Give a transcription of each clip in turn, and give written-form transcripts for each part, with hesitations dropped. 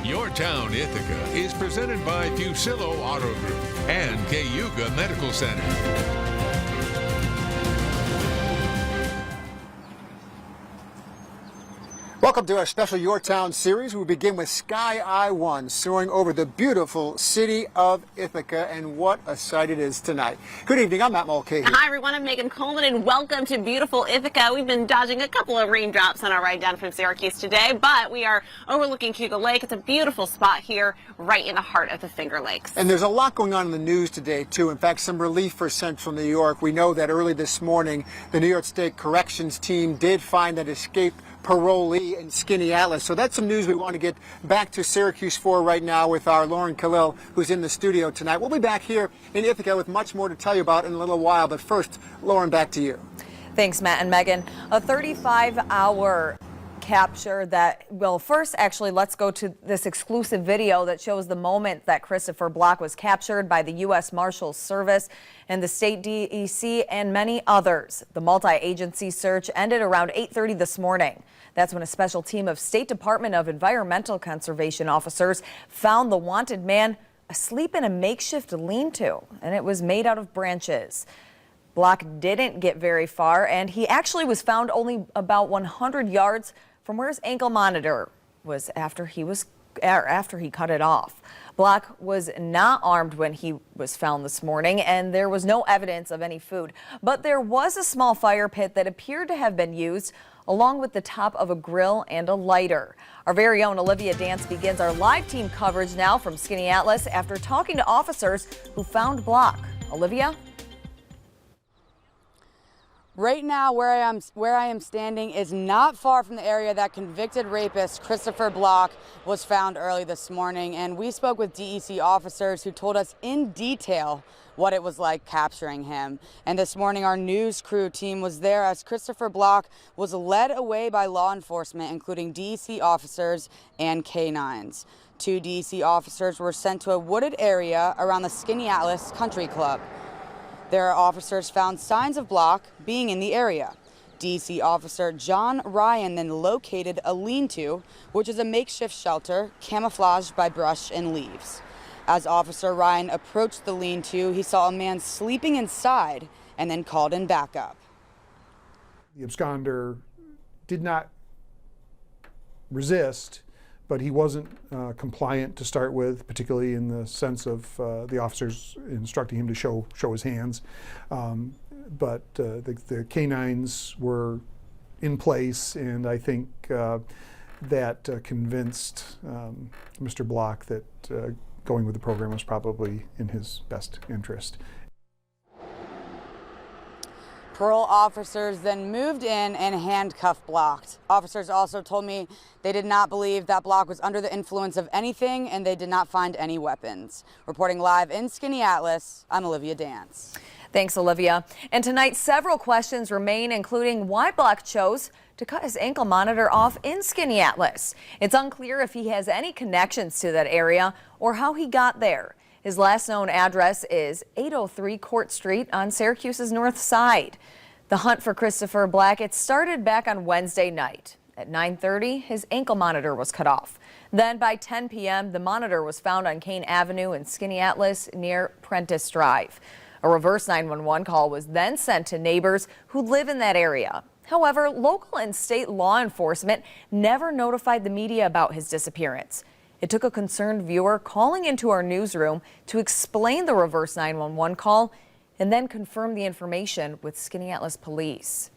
Your Town, Ithaca is presented by Fusillo Auto Group and Cayuga Medical Center. Welcome to our special Your Town series. We begin with Sky I-1 soaring over the beautiful city of Ithaca, and what a sight it is tonight. Good evening, I'm Matt Mulcahy. Hi everyone, I'm Megan Coleman and welcome to beautiful Ithaca. We've been dodging a couple of raindrops on our ride down from Syracuse today, but we are overlooking Cayuga Lake. It's a beautiful spot here right in the heart of the Finger Lakes. And there's a lot going on in the news today too. In fact, some relief for Central New York. We know that early this morning the New York State Corrections team did find that escaped parolee in Skaneateles. So that's some news we want to get back to Syracuse for right now with our Lauren Khalil, who's in the studio tonight. We'll be back here in Ithaca with much more to tell you about in a little while. But first, Lauren, back to you. Thanks, Matt and Megan. A 35-hour capture that, well, first, actually, let's go to this exclusive video that shows the moment that Christopher Block was captured by the U.S. Marshals Service and the state DEC and many others. The multi-agency search ended around 8:30 this morning. That's when a special team of State Department of Environmental Conservation officers found the wanted man asleep in a makeshift lean-to, and it was made out of branches. Block didn't get very far, and he actually was found only about 100 yards from where his ankle monitor was after he cut it off. Block was not armed when he was found this morning, and there was no evidence of any food. But there was a small fire pit that appeared to have been used, along with the top of a grill and a lighter. Our very own Olivia Dance begins our live team coverage now from Skaneateles after talking to officers who found Block. Olivia? Right now, where I am standing is not far from the area that convicted rapist Christopher Block was found early this morning, and we spoke with DEC officers who told us in detail what it was like capturing him. And this morning, our news crew team was there as Christopher Block was led away by law enforcement, including DEC officers and canines. 2 DEC officers were sent to a wooded area around the Skaneateles Country Club. Their officers found signs of Block being in the area. DC officer John Ryan then located a lean-to, which is a makeshift shelter camouflaged by brush and leaves. As Officer Ryan approached the lean-to, he saw a man sleeping inside and then called in backup. The absconder did not resist, but he wasn't compliant to start with, particularly in the sense of the officers instructing him to show his hands. But the canines were in place, and I think that convinced Mr. Block that going with the program was probably in his best interest. Parole officers then moved in and handcuffed Block. Officers also told me they did not believe that Block was under the influence of anything, and they did not find any weapons. Reporting live in Skaneateles, I'm Olivia Dance. Thanks, Olivia. And tonight, several questions remain, including why Block chose to cut his ankle monitor off in Skaneateles. It's unclear if he has any connections to that area or how he got there. His last known address is 803 Court Street on Syracuse's north side. The hunt for Christopher Block, it started back on Wednesday night. At 9:30, his ankle monitor was cut off. Then by 10 p.m., the monitor was found on Kane Avenue in Skaneateles near Prentice Drive. A reverse 911 call was then sent to neighbors who live in that area. However, local and state law enforcement never notified the media about his disappearance. It took a concerned viewer calling into our newsroom to explain the reverse 911 call and then confirm the information with Skaneateles police.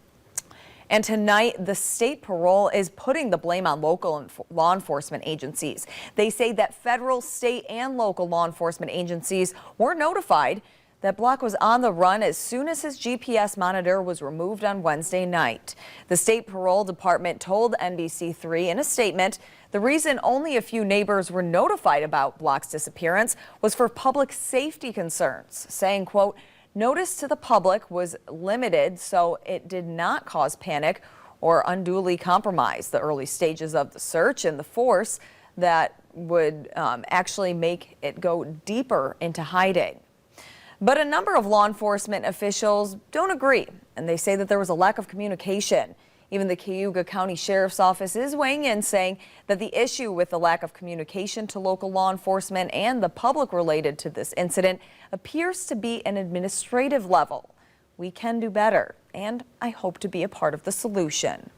And tonight, the state parole is putting the blame on local law enforcement agencies. They say that federal, state, and local law enforcement agencies were notified that Block was on the run as soon as his GPS monitor was removed on Wednesday night. The state parole department told NBC3 in a statement the reason only a few neighbors were notified about Block's disappearance was for public safety concerns, saying, quote, notice to the public was limited so it did not cause panic or unduly compromise the early stages of the search and the force that would actually make it go deeper into hiding. But a number of law enforcement officials don't agree, and they say that there was a lack of communication. Even the Cayuga County Sheriff's Office is weighing in, saying that the issue with the lack of communication to local law enforcement and the public related to this incident appears to be an administrative level. We can do better, and I hope to be a part of the solution.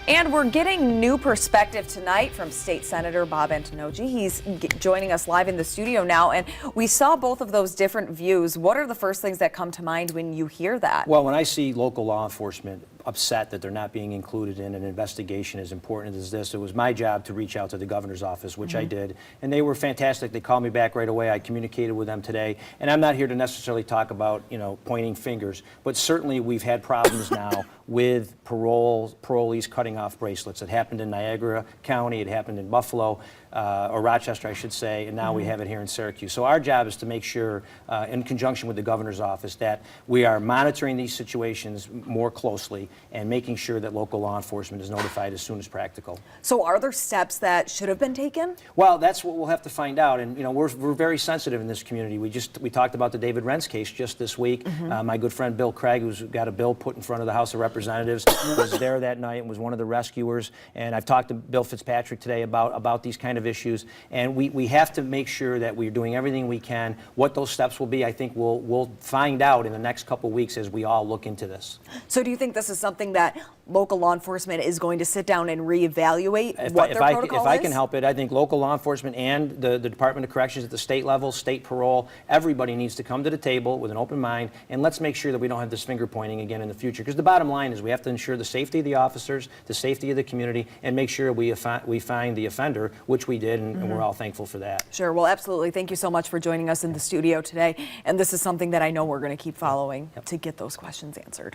And we're getting new perspective tonight from State Senator Bob Antonogy. He's joining us live in the studio now, and we saw both of those different views. What are the first things that come to mind when you hear that? Well, when I see local law enforcement upset that they're not being included in an investigation as important as this, it was my job to reach out to the governor's office, which I did, and they were fantastic. They called me back right away. I communicated with them today, and I'm not here to necessarily talk about, pointing fingers, but certainly we've had problems now with parolees cutting off bracelets. It happened in Niagara County, it happened in Buffalo, or Rochester, I should say, and now we have it here in Syracuse. So our job is to make sure, in conjunction with the governor's office, that we are monitoring these situations more closely and making sure that local law enforcement is notified as soon as practical. So are there steps that should have been taken? Well, that's what we'll have to find out, and we're very sensitive in this community. We talked about the David Rentz case just this week. My good friend Bill Craig, who's got a bill put in front of the House of Representatives, was there that night and was one of the rescuers. And I've talked to Bill Fitzpatrick today about these kind of issues, and we have to make sure that we're doing everything we can. What those steps will be, I think we'll find out in the next couple of weeks as we all look into this. So do you think this is something that local law enforcement is going to sit down and reevaluate what their protocol is? If I can help it, I think local law enforcement and the Department of Corrections at the state level, state parole, everybody needs to come to the table with an open mind, and let's make sure that we don't have this finger pointing again in the future. Because the bottom line is we have to ensure the safety of the officers, the safety of the community, and make sure we find the offender, which we did, and we're all thankful for that. Sure, well, absolutely. Thank you so much for joining us in the studio today. And this is something that I know we're going to keep following to get those questions answered.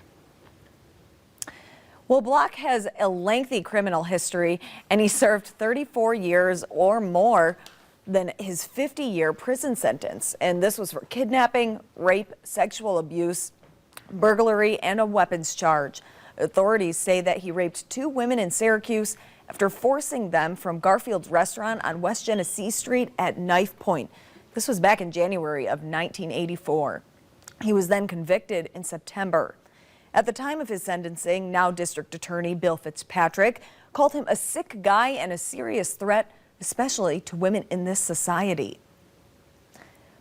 Well, Block has a lengthy criminal history, and he served 34 years or more than his 50-year prison sentence. And this was for kidnapping, rape, sexual abuse, burglary, and a weapons charge. Authorities say that he raped 2 women in Syracuse after forcing them from Garfield's restaurant on West Genesee Street at knife point. This was back in January of 1984. He was then convicted in September. At the time of his sentencing, now District Attorney Bill Fitzpatrick called him a sick guy and a serious threat, especially to women in this society.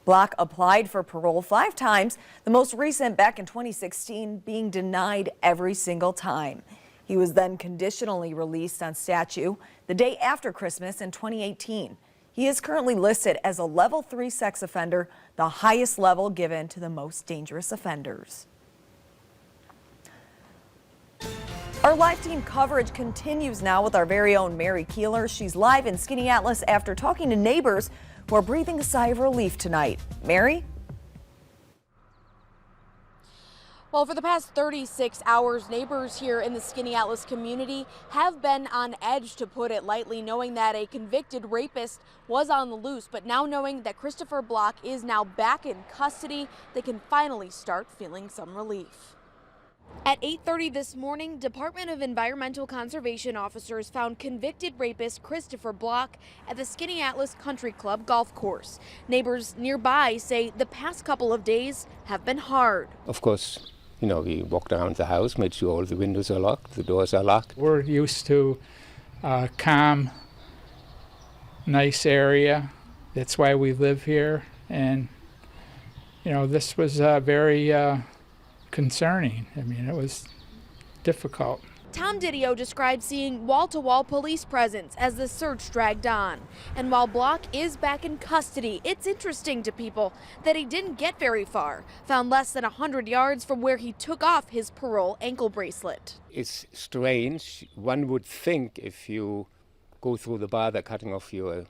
Block applied for parole 5 times, the most recent back in 2016 being denied every single time. He was then conditionally released on statute the day after Christmas in 2018. He is currently listed as a level 3 sex offender, the highest level given to the most dangerous offenders. Our live team coverage continues now with our very own Mary Keeler. She's live in Skaneateles after talking to neighbors who are breathing a sigh of relief tonight. Mary? Well, for the past 36 hours, neighbors here in the Skaneateles community have been on edge, to put it lightly, knowing that a convicted rapist was on the loose. But now knowing that Christopher Block is now back in custody, they can finally start feeling some relief. At 8:30 this morning, Department of Environmental Conservation officers found convicted rapist Christopher Block at the Skaneateles Country Club golf course. Neighbors nearby say the past couple of days have been hard. Of course, we walked around the house, made sure all the windows are locked, the doors are locked. We're used to a calm, nice area. That's why we live here. And, this was very concerning. It was difficult. Tom Didio described seeing wall-to-wall police presence as the search dragged on. And while Block is back in custody, it's interesting to people that he didn't get very far, found less than 100 yards from where he took off his parole ankle bracelet. It's strange. One would think if you go through the bar, they're cutting off your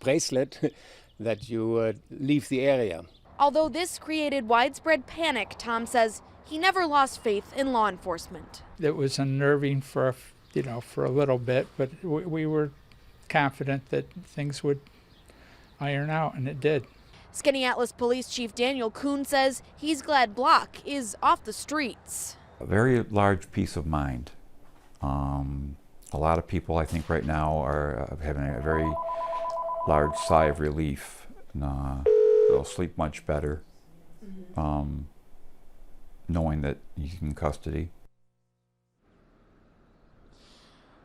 bracelet, that you leave the area. Although this created widespread panic, Tom says he never lost faith in law enforcement. It was unnerving for a little bit, but we were confident that things would iron out, and it did. Skaneateles Police Chief Daniel Kuhn says he's glad Block is off the streets. A very large peace of mind. A lot of people, I think, right now are having a very large sigh of relief. They'll sleep much better. knowing that he's in custody.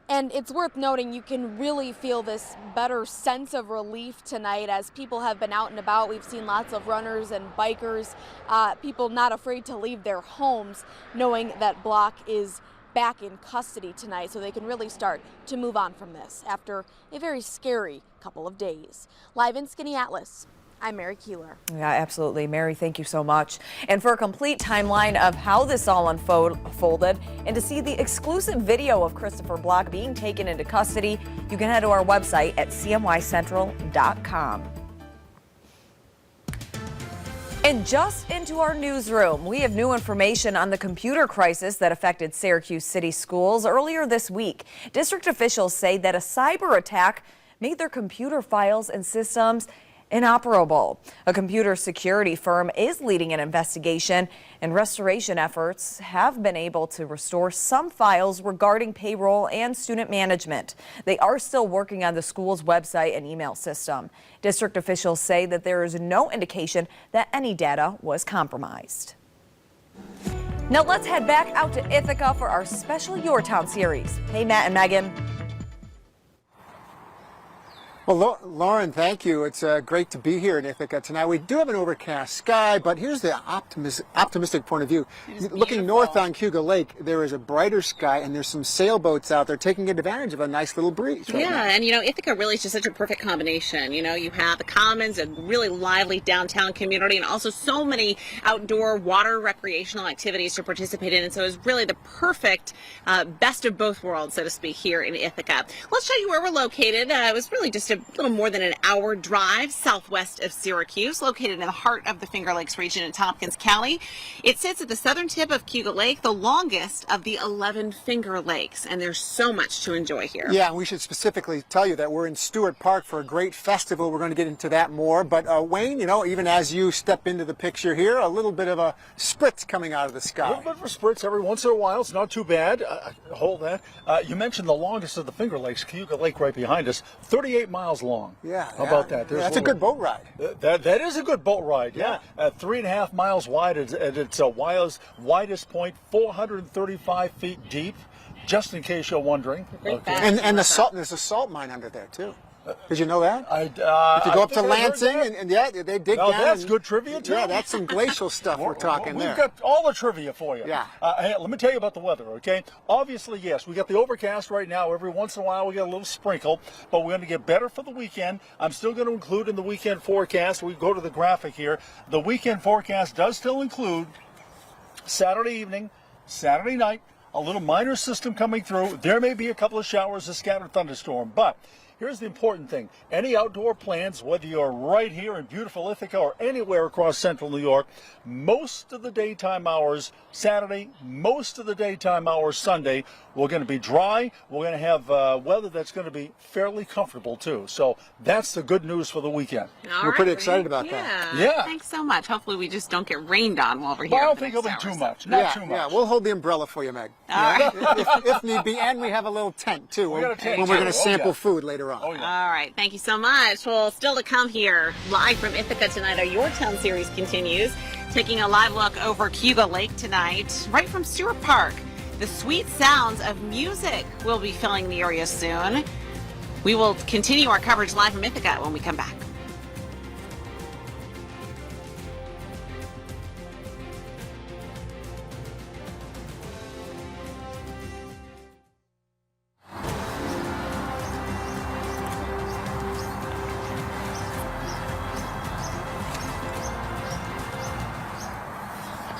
And it's worth noting, you can really feel this better sense of relief tonight as people have been out and about. We've seen lots of runners and bikers, people not afraid to leave their homes, knowing that Block is back in custody tonight, so they can really start to move on from this after a very scary couple of days. Live in Skaneateles, I'm Mary Keeler. Yeah, absolutely. Mary, thank you so much. And for a complete timeline of how this all unfolded and to see the exclusive video of Christopher Block being taken into custody, you can head to our website at cmycentral.com. And just into our newsroom, we have new information on the computer crisis that affected Syracuse City Schools earlier this week. District officials say that a cyber attack made their computer files and systems inoperable. A computer security firm is leading an investigation, and restoration efforts have been able to restore some files regarding payroll and student management. They are still working on the school's website and email system. District officials say that there is no indication that any data was compromised. Now let's head back out to Ithaca for our special Your Town series. Hey, Matt and Megan. Well, Lauren, thank you. It's great to be here in Ithaca tonight. We do have an overcast sky, but here's the optimistic point of view. Looking north on Cayuga Lake, there is a brighter sky, and there's some sailboats out there taking advantage of a nice little breeze. Right now. And Ithaca really is just such a perfect combination. You have the Commons, a really lively downtown community, and also so many outdoor water recreational activities to participate in. And so it's really the perfect best of both worlds, so to speak, here in Ithaca. Let's show you where we're located. It was really just a little more than an hour drive southwest of Syracuse, located in the heart of the Finger Lakes region in Tompkins County. It sits at the southern tip of Cayuga Lake, the longest of the 11 Finger Lakes, and there's so much to enjoy here. Yeah, and we should specifically tell you that we're in Stewart Park for a great festival. We're going to get into that more, but Wayne, even as you step into the picture here, a little bit of a spritz coming out of the sky. A little bit of a spritz every once in a while. It's not too bad. Hold that. You mentioned the longest of the Finger Lakes, Cayuga Lake right behind us, 38 miles long. Yeah. How about that? That's a good boat ride. That is a good boat ride, yeah. 3.5 miles wide at its widest point, 435 feet deep, just in case you're wondering. Okay. And there's a salt mine under there, too. Did you know that? If you go up to Lansing, and they dig down. That's good trivia, too. Yeah, that's some glacial stuff we're talking there. We've got all the trivia for you. Yeah. Hey, let me tell you about the weather, okay? Obviously, yes, we got the overcast right now. Every once in a while, we get a little sprinkle, but we're going to get better for the weekend. I'm still going to include in the weekend forecast. We go to the graphic here. The weekend forecast does still include Saturday evening, Saturday night, a little minor system coming through. There may be a couple of showers, a scattered thunderstorm, but here's the important thing. Any outdoor plans, whether you're right here in beautiful Ithaca or anywhere across central New York, most of the daytime hours Saturday, most of the daytime hours Sunday, we're going to be dry. We're going to have weather that's going to be fairly comfortable, too. So that's the good news for the weekend. We're pretty excited about that. Yeah. Thanks so much. Hopefully we just don't get rained on while we're here. Well, I don't think it'll be too much. Not too much. Yeah, we'll hold the umbrella for you, Meg. All right. if need be. And we have a little tent, too, when we're going to sample food later on. Oh, yeah. All right. Thank you so much. Well, still to come here, live from Ithaca tonight, our Your Town series continues. Taking a live look over Cayuga Lake tonight, right from Stewart Park. The sweet sounds of music will be filling the area soon. We will continue our coverage live from Ithaca when we come back.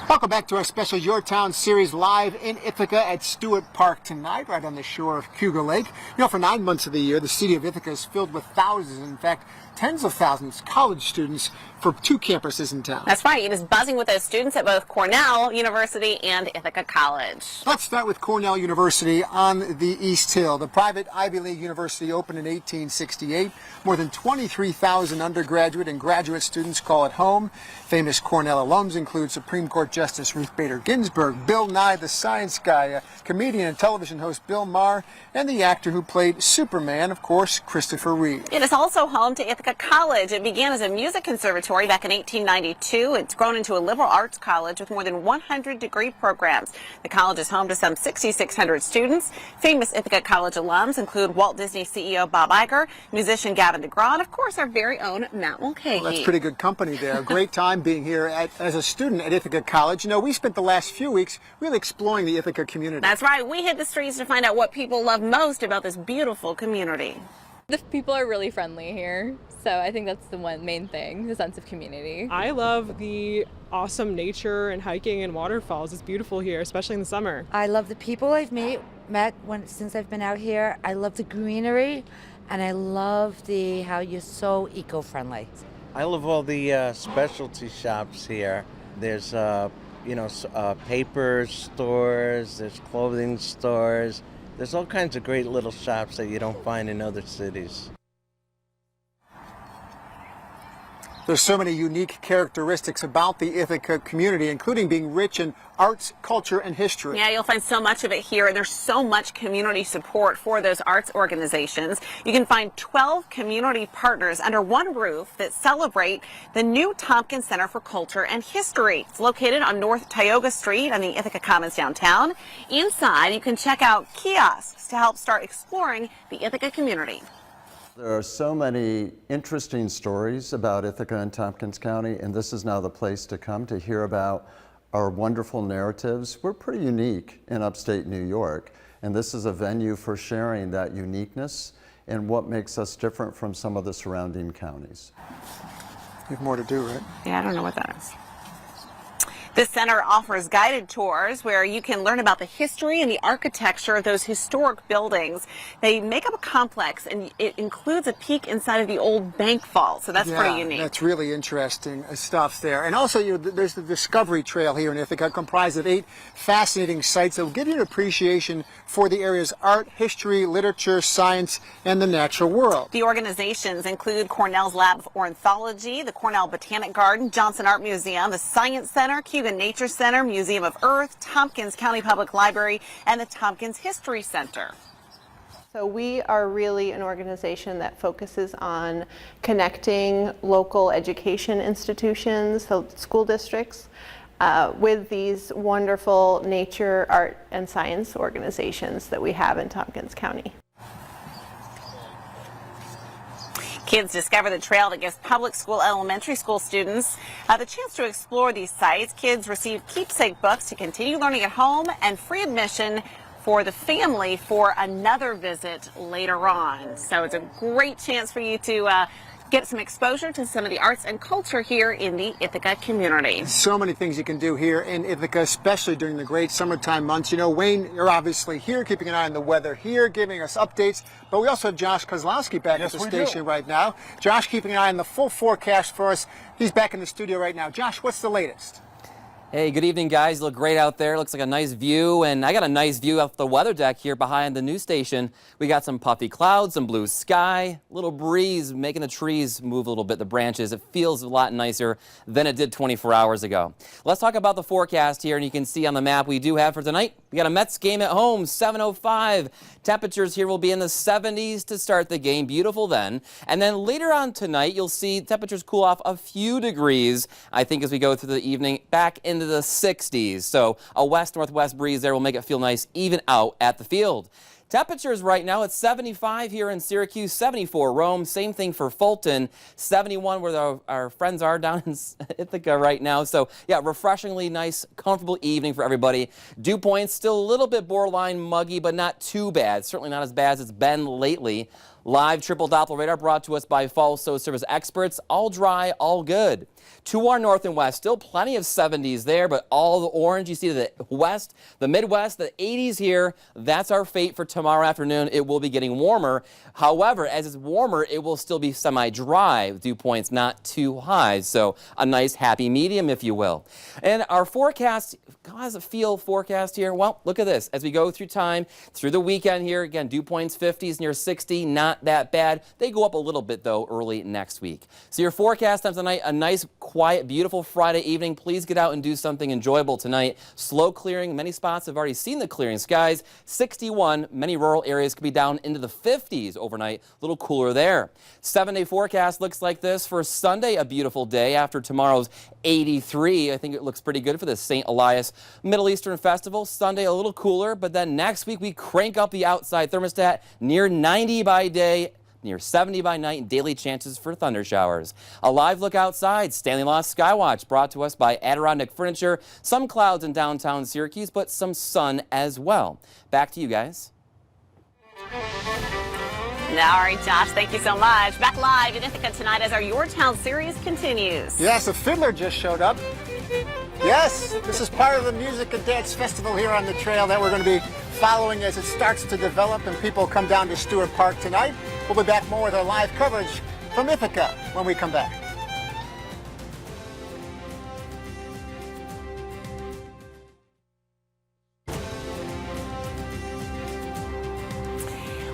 Welcome back to our special Your Town series live in Ithaca at Stewart Park tonight, right on the shore of Cayuga Lake. For 9 months of the year, the city of Ithaca is filled with thousands, in fact, tens of thousands of college students for 2 campuses in town. That's right. It is buzzing with those students at both Cornell University and Ithaca College. Let's start with Cornell University on the East Hill. The private Ivy League university opened in 1868. More than 23,000 undergraduate and graduate students call it home. Famous Cornell alums include Supreme Court Justice Justice Ruth Bader Ginsburg, Bill Nye the Science Guy, comedian and television host Bill Maher, and the actor who played Superman, of course, Christopher Reeve. It is also home to Ithaca College. It began as a music conservatory back in 1892. It's grown into a liberal arts college with more than 100 degree programs. The college is home to some 6,600 students. Famous Ithaca College alums include Walt Disney CEO Bob Iger, musician Gavin DeGraw, and of course our very own Matt Mulcahy. Well, that's pretty good company there. Great time being here as a student at Ithaca College. You know, we spent the last few weeks really exploring the Ithaca community. That's right. We hit the streets to find out what people love most about this beautiful community. The people are really friendly here, so I think that's the one main thing, the sense of community. I love the awesome nature and hiking and waterfalls. It's beautiful here, especially in the summer. I love the people I've met since I've been out here. I love the greenery, and I love how you're so eco-friendly. I love all the specialty shops here. There's paper stores, there's clothing stores. There's all kinds of great little shops that you don't find in other cities. There's so many unique characteristics about the Ithaca community, including being rich in arts, culture, and history. Yeah, you'll find so much of it here, and there's so much community support for those arts organizations. You can find 12 community partners under one roof that celebrate the new Tompkins Center for Culture and History. It's located on North Tioga Street on the Ithaca Commons downtown. Inside, you can check out kiosks to help start exploring the Ithaca community. There are so many interesting stories about Ithaca and Tompkins County, and this is now the place to come to hear about our wonderful narratives. We're pretty unique in upstate New York, and this is a venue for sharing that uniqueness and what makes us different from some of the surrounding counties. You have more to do, right? Yeah, I don't know what that is. This center offers guided tours where you can learn about the history and the architecture of those historic buildings. They make up a complex, and it includes a peek inside of the old bank vault, so that's pretty unique. That's really interesting stuff there. And also, there's the Discovery Trail here in Ithaca, comprised of 8 fascinating sites that will give you an appreciation for the area's art, history, literature, science, and the natural world. The organizations include Cornell's Lab of Ornithology, the Cornell Botanic Garden, Johnson Art Museum, the Science Center, the Nature Center, Museum of Earth, Tompkins County Public Library, and the Tompkins History Center. So we are really an organization that focuses on connecting local education institutions, so school districts, with these wonderful nature, art, and science organizations that we have in Tompkins County. Kids discover the trail that gives public school, elementary school students the chance to explore these sites. Kids receive keepsake books to continue learning at home and free admission for the family for another visit later on. So it's a great chance for you to get some exposure to some of the arts and culture here in the Ithaca community. So many things you can do here in Ithaca, especially during the great summertime months. You know, Wayne, you're obviously here, keeping an eye on the weather here, giving us updates. But we also have Josh Kozlowski back at the station right now. Josh keeping an eye on the full forecast for us. He's back in the studio right now. Josh, what's the latest? Hey, good evening, guys. You look great out there. Looks like a nice view, and I got a nice view off the weather deck here behind the news station. We got some puffy clouds, some blue sky, little breeze making the trees move a little bit, the branches. It feels a lot nicer than it did 24 hours ago. Let's talk about the forecast here, and you can see on the map we do have for tonight. We got a Mets game at home, 7:05. Temperatures here will be in the 70s to start the game. Beautiful then. And then later on tonight, you'll see temperatures cool off a few degrees, I think, as we go through the evening, back into the 60s. So a west-northwest breeze there will make it feel nice even out at the field. Temperatures right now at 75 here in Syracuse, 74 Rome, same thing for Fulton, 71 where our friends are down in Ithaca right now. So yeah, refreshingly nice, comfortable evening for everybody. Dew points still a little bit borderline muggy, but not too bad. Certainly not as bad as it's been lately. Live triple Doppler radar brought to us by Falso Service experts. All dry, all good. To our north and west, still plenty of 70s there, but all the orange you see to the west, the Midwest, the 80s here. That's our fate for tomorrow afternoon. It will be getting warmer. However, as it's warmer, it will still be semi-dry. Dew points not too high, so a nice happy medium, if you will. And our forecast, how does it feel forecast here? Well, look at this. As we go through time, through the weekend here, again, dew points 50s near 60, not not that bad. They go up a little bit, though, early next week. So your forecast time tonight, a nice, quiet, beautiful Friday evening. Please get out and do something enjoyable tonight. Slow clearing. Many spots have already seen the clearing skies. 61. Many rural areas could be down into the 50s overnight. A little cooler there. 7-day forecast looks like this. For Sunday, a beautiful day after tomorrow's 83. I think it looks pretty good for the St. Elias Middle Eastern Festival. Sunday, a little cooler, but then next week we crank up the outside thermostat near 90 by day, near 70 by night, and daily chances for thunder showers. A live look outside. Stanley Lost Skywatch brought to us by Adirondack Furniture. Some clouds in downtown Syracuse, but some sun as well. Back to you guys. All right, Josh, thank you so much. Back live in Ithaca tonight as our Your Town series continues. Yes, a fiddler just showed up. Yes, this is part of the music and dance festival here on the trail that we're going to be following as it starts to develop and people come down to Stewart Park tonight. We'll be back more with our live coverage from Ithaca when we come back.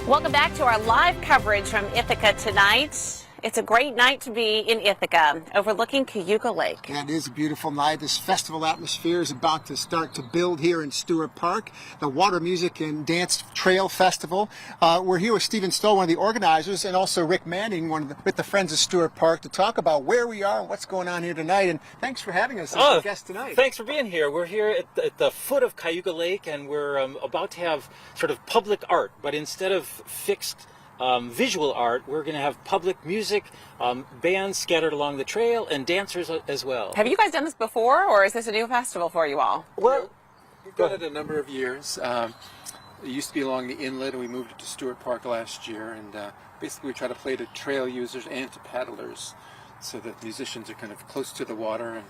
Welcome back to our live coverage from Ithaca tonight. It's a great night to be in Ithaca, overlooking Cayuga Lake. Yeah, it is a beautiful night. This festival atmosphere is about to start to build here in Stewart Park, the Water Music and Dance Trail Festival. We're here with Stephen Stoll, one of the organizers, and also Rick Manning, with the Friends of Stewart Park, to talk about where we are and what's going on here tonight. And thanks for having us as a guest tonight. Thanks for being here. We're here at the foot of Cayuga Lake, and we're about to have sort of public art, but instead of fixed visual art, we're going to have public music, bands scattered along the trail, and dancers as well. Have you guys done this before, or is this a new festival for you all? Well, we've done it a number of years. It used to be along the inlet, and we moved it to Stewart Park last year. And basically, we try to play to trail users and to paddlers, so that musicians are kind of close to the water and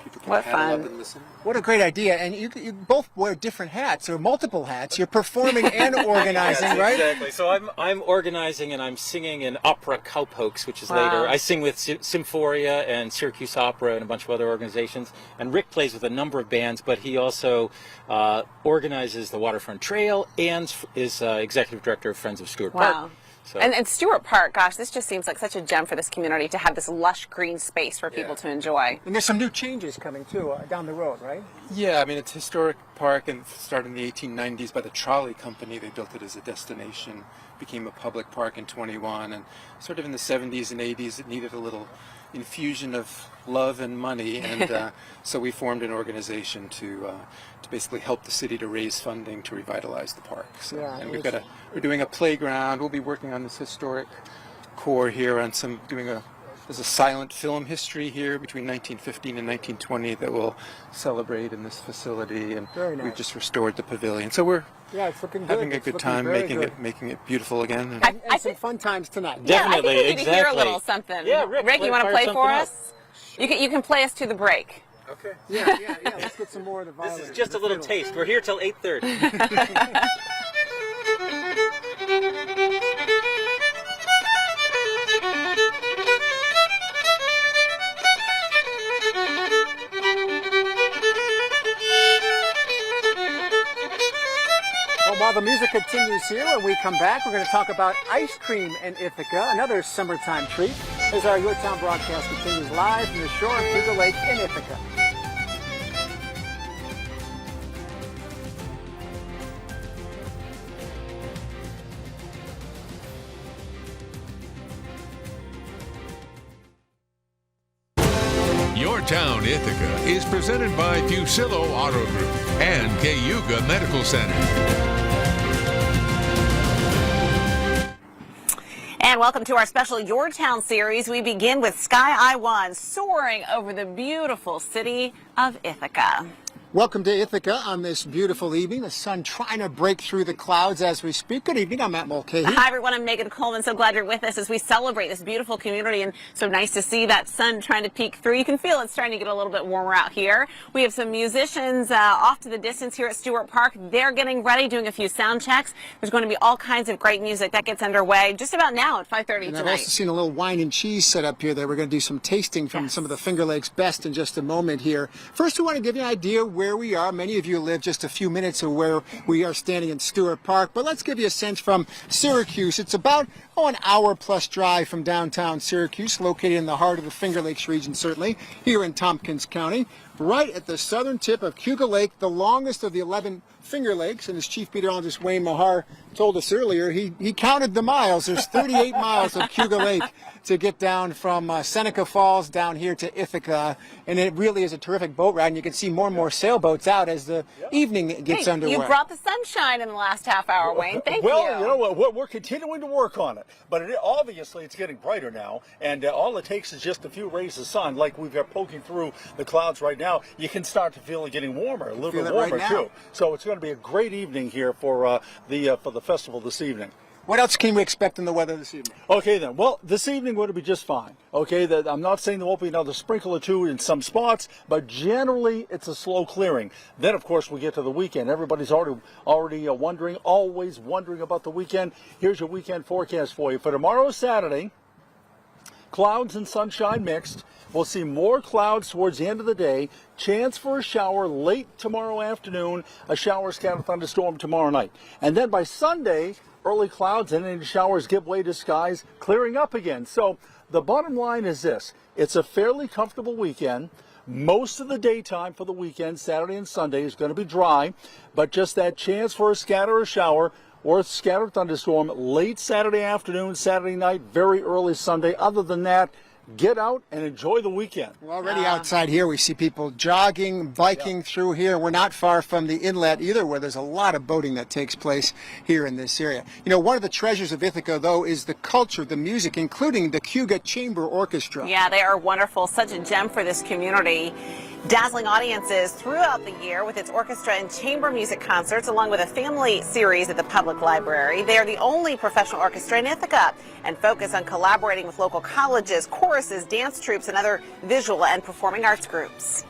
people can paddle up and listen. What a great idea. And you both wear different hats, or multiple hats. You're performing and organizing, yes, right? Exactly. So I'm organizing and I'm singing in Opera Cowpokes, which is later. I sing with Symphoria and Syracuse Opera and a bunch of other organizations. And Rick plays with a number of bands, but he also organizes the Waterfront Trail and is executive director of Friends of Stewart Park. So. And Stewart Park, gosh, this just seems like such a gem for this community to have this lush green space for people to enjoy. And there's some new changes coming too down the road, right? Yeah, I mean, it's a historic park and started in the 1890s by the Trolley Company. They built it as a destination, became a public park in 21, and sort of in the 70s and 80s it needed a little infusion of love and money, and so we formed an organization to basically help the city to raise funding to revitalize the park. So, and we're doing a playground. We'll be working on this historic core here on there's a silent film history here between 1915 and 1920 that we'll celebrate in this facility, and we've just restored the pavilion. So we're it's looking having a good time making it beautiful again. And some fun times tonight. Definitely, I think we need to hear a little something. Yeah, Rick, you want to play for us? You can play us to the break. Okay. Yeah. Let's get some more of the violin. This is just a little taste. We're here till 8:30. While the music continues here, when we come back, we're going to talk about ice cream in Ithaca, another summertime treat, as our Your Town broadcast continues live from the shore of Cayuga Lake in Ithaca. Your Town Ithaca is presented by Fusillo Auto Group and Cayuga Medical Center. And welcome to our special Your Town series. We begin with Sky I-1 soaring over the beautiful city of Ithaca. Welcome to Ithaca on this beautiful evening. The sun trying to break through the clouds as we speak. Good evening. I'm Matt Mulcahy. Hi, everyone. I'm Megan Coleman. So glad you're with us as we celebrate this beautiful community, and so nice to see that sun trying to peek through. You can feel it's starting to get a little bit warmer out here. We have some musicians off to the distance here at Stewart Park. They're getting ready, doing a few sound checks. There's going to be all kinds of great music that gets underway just about now at 5:30 tonight. I've also seen a little wine and cheese set up here that we're going to do some tasting from some of the Finger Lakes best in just a moment here. First, we want to give you an idea where where we are. Many of you live just a few minutes of where we are standing in Stewart Park, but let's give you a sense from Syracuse. It's about an hour-plus drive from downtown Syracuse, located in the heart of the Finger Lakes region, certainly, here in Tompkins County, right at the southern tip of Cayuga Lake, the longest of the 11 Finger Lakes. And as Chief Meteorologist Wayne Mahar told us earlier, he counted the miles. There's 38 miles of Cayuga Lake to get down from Seneca Falls down here to Ithaca, and it really is a terrific boat ride, and you can see more and more sailboats out as the evening gets underway. You brought the sunshine in the last half hour, Wayne. Thank you. Well, you know what? We're continuing to work on it, but obviously it's getting brighter now, and all it takes is just a few rays of sun, like we've got poking through the clouds right now. You can start to feel it getting warmer, a little bit warmer too. So it's going to be a great evening here for the festival this evening. What else can we expect in the weather this evening? Okay then, well, this evening going to be just fine. Okay, I'm not saying there won't be another sprinkle or two in some spots, but generally it's a slow clearing. Then of course we get to the weekend. Everybody's already wondering, always wondering about the weekend. Here's your weekend forecast for you. For tomorrow, Saturday, clouds and sunshine mixed. We'll see more clouds towards the end of the day. Chance for a shower late tomorrow afternoon. A shower, scattered thunderstorm tomorrow night. And then by Sunday, early clouds and any showers give way to skies clearing up again. So the bottom line is this. It's a fairly comfortable weekend. Most of the daytime for the weekend, Saturday and Sunday, is going to be dry. But just that chance for a scatter or shower or a scattered thunderstorm late Saturday afternoon, Saturday night, very early Sunday. Other than that, get out and enjoy the weekend. We're already outside here. We see people jogging, biking through here. We're not far from the inlet either, where there's a lot of boating that takes place here in this area. You know, one of the treasures of Ithaca, though, is the culture, the music, including the Cayuga Chamber Orchestra. Yeah, they are wonderful. Such a gem for this community. Dazzling audiences throughout the year with its orchestra and chamber music concerts, along with a family series at the public library. They are the only professional orchestra in Ithaca and focus on collaborating with local colleges, choruses, dance troupes, and other visual and performing arts groups.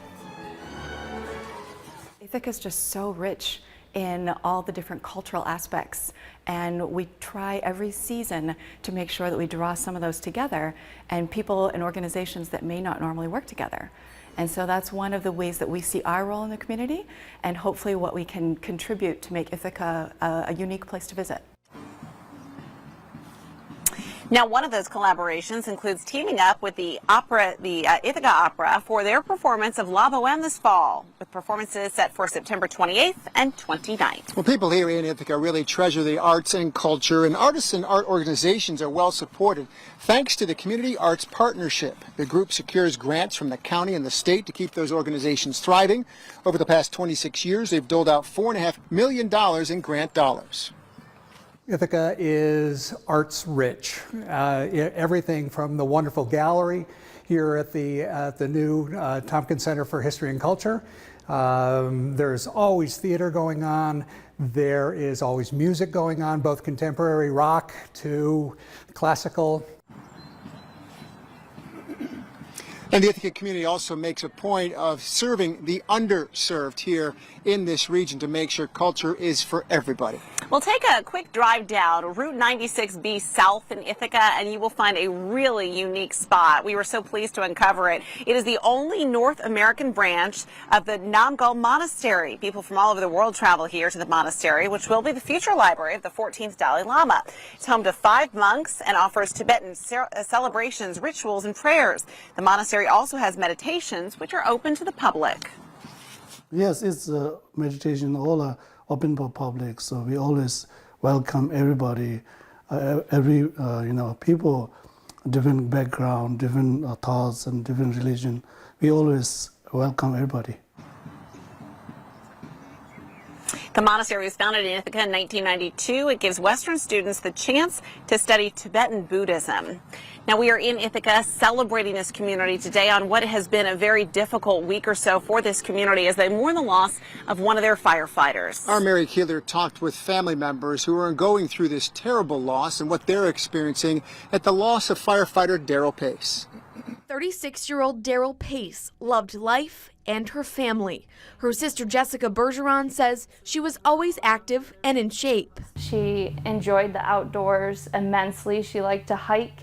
Ithaca is just so rich in all the different cultural aspects, and we try every season to make sure that we draw some of those together, and people and organizations that may not normally work together. And so that's one of the ways that we see our role in the community, and hopefully what we can contribute to make Ithaca a unique place to visit. Now, one of those collaborations includes teaming up with the Ithaca Opera for their performance of La Boheme this fall, with performances set for September 28th and 29th. Well, people here in Ithaca really treasure the arts and culture, and artists and art organizations are well supported thanks to the Community Arts Partnership. The group secures grants from the county and the state to keep those organizations thriving. Over the past 26 years, they've doled out $4.5 million in grant dollars. Ithaca is arts rich. Everything from the wonderful gallery here at the new Tompkins Center for History and Culture. There's always theater going on. There is always music going on, both contemporary rock to classical. And the Ithaca community also makes a point of serving the underserved here in this region to make sure culture is for everybody. We'll take a quick drive down Route 96B south in Ithaca, and you will find a really unique spot. We were so pleased to uncover it. It is the only North American branch of the Namgyal Monastery. People from all over the world travel here to the monastery, which will be the future library of the 14th Dalai Lama. It's home to 5 monks and offers Tibetan celebrations, rituals, and prayers. The monastery also has meditations, which are open to the public. Yes, it's a meditation, all are open for public, so we always welcome everybody, people, different background, different thoughts and different religion. We always welcome everybody. The monastery was founded in Ithaca in 1992. It gives Western students the chance to study Tibetan Buddhism. Now, we are in Ithaca celebrating this community today on what has been a very difficult week or so for this community as they mourn the loss of one of their firefighters. Our Mary Keeler talked with family members who are going through this terrible loss and what they're experiencing at the loss of firefighter Daryl Pace. 36-year-old Daryl Pace loved life and her family. Her sister Jessica Bergeron says she was always active and in shape. She enjoyed the outdoors immensely. She liked to hike.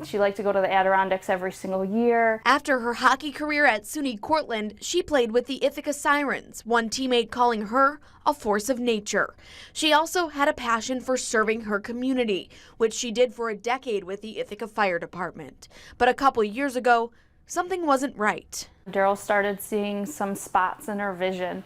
She liked to go to the Adirondacks every single year. After her hockey career at SUNY Cortland, she played with the Ithaca Sirens, one teammate calling her a force of nature. She also had a passion for serving her community, which she did for a decade with the Ithaca Fire Department. But a couple years ago, something wasn't right. Daryl started seeing some spots in her vision,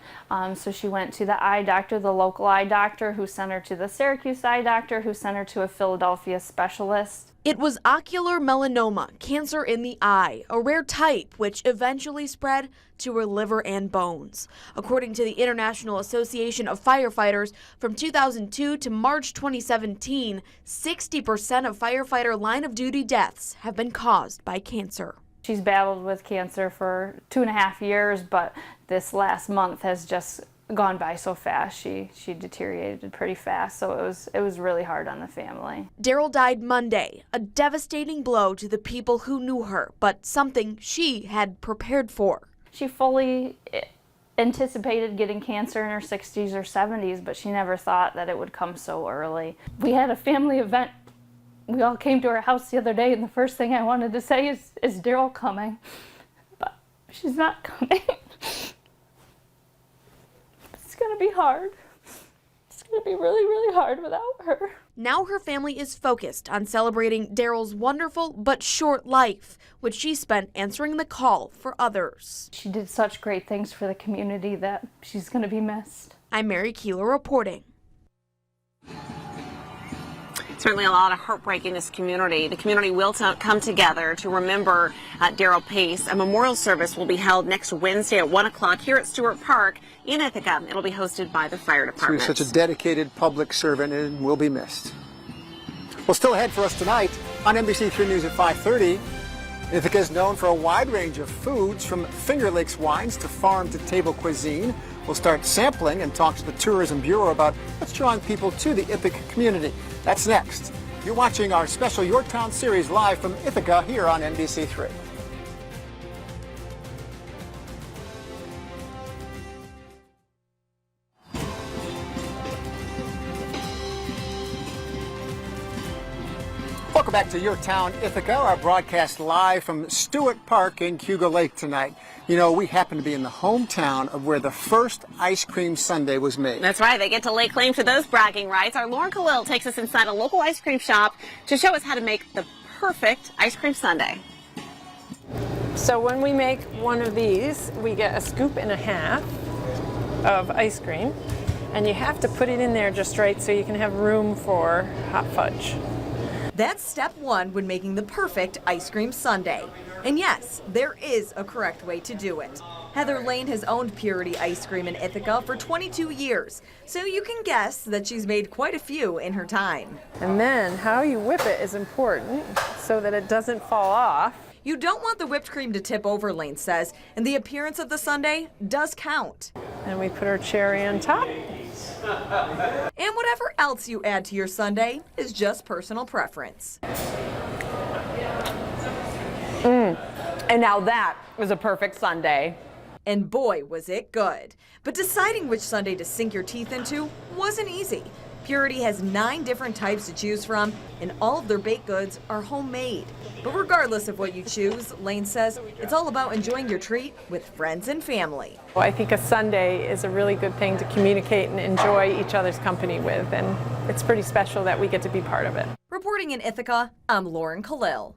so she went to the eye doctor, the local eye doctor, who sent her to the Syracuse eye doctor, who sent her to a Philadelphia specialist. It was ocular melanoma, cancer in the eye, a rare type which eventually spread to her liver and bones. According to the International Association of Firefighters, from 2002 to March 2017, 60% of firefighter line-of-duty deaths have been caused by cancer. She's battled with cancer for 2.5 years, but this last month has just gone by so fast. She deteriorated pretty fast, so it was really hard on the family. Daryl died Monday, a devastating blow to the people who knew her, but something she had prepared for. She fully anticipated getting cancer in her 60s or 70s, but she never thought that it would come so early. We had a family event. We all came to her house the other day, and the first thing I wanted to say is Daryl coming? But she's not coming. It's gonna be hard. It's gonna be really, really hard without her. Now her family is focused on celebrating Daryl's wonderful but short life, which she spent answering the call for others. She did such great things for the community that she's gonna be missed. I'm Mary Keeler reporting. Certainly a lot of heartbreak in this community. The community will come together to remember Daryl Pace. A memorial service will be held next Wednesday at 1 o'clock here at Stewart Park in Ithaca. It'll be hosted by the fire department. She was such a dedicated public servant and will be missed. Well, still ahead for us tonight on NBC 3 News at 5:30. Ithaca is known for a wide range of foods, from Finger Lakes wines to farm-to-table cuisine. We'll start sampling and talk to the Tourism Bureau about what's drawing people to the Ithaca community. That's next. You're watching our special Your Town series live from Ithaca here on NBC 3. Welcome back to Your Town, Ithaca, our broadcast live from Stewart Park in Cayuga Lake tonight. You know, we happen to be in the hometown of where the first ice cream sundae was made. That's right. They get to lay claim to those bragging rights. Our Lauren Khalil takes us inside a local ice cream shop to show us how to make the perfect ice cream sundae. So when we make one of these, we get a scoop and a half of ice cream, and you have to put it in there just right so you can have room for hot fudge. That's step one when making the perfect ice cream sundae. And yes, there is a correct way to do it. Heather Lane has owned Purity Ice Cream in Ithaca for 22 years, so you can guess that she's made quite a few in her time. And then how you whip it is important so that it doesn't fall off. You don't want the whipped cream to tip over, Lane says, and the appearance of the sundae does count. And we put our cherry on top. And whatever else you add to your sundae is just personal preference. And now that was a perfect sundae. And boy, was it good. But deciding which sundae to sink your teeth into wasn't easy. Purity has 9 different types to choose from, and all of their baked goods are homemade. But regardless of what you choose, Lane says it's all about enjoying your treat with friends and family. Well, I think a sundae is a really good thing to communicate and enjoy each other's company with, and it's pretty special that we get to be part of it. Reporting in Ithaca, I'm Lauren Khalil.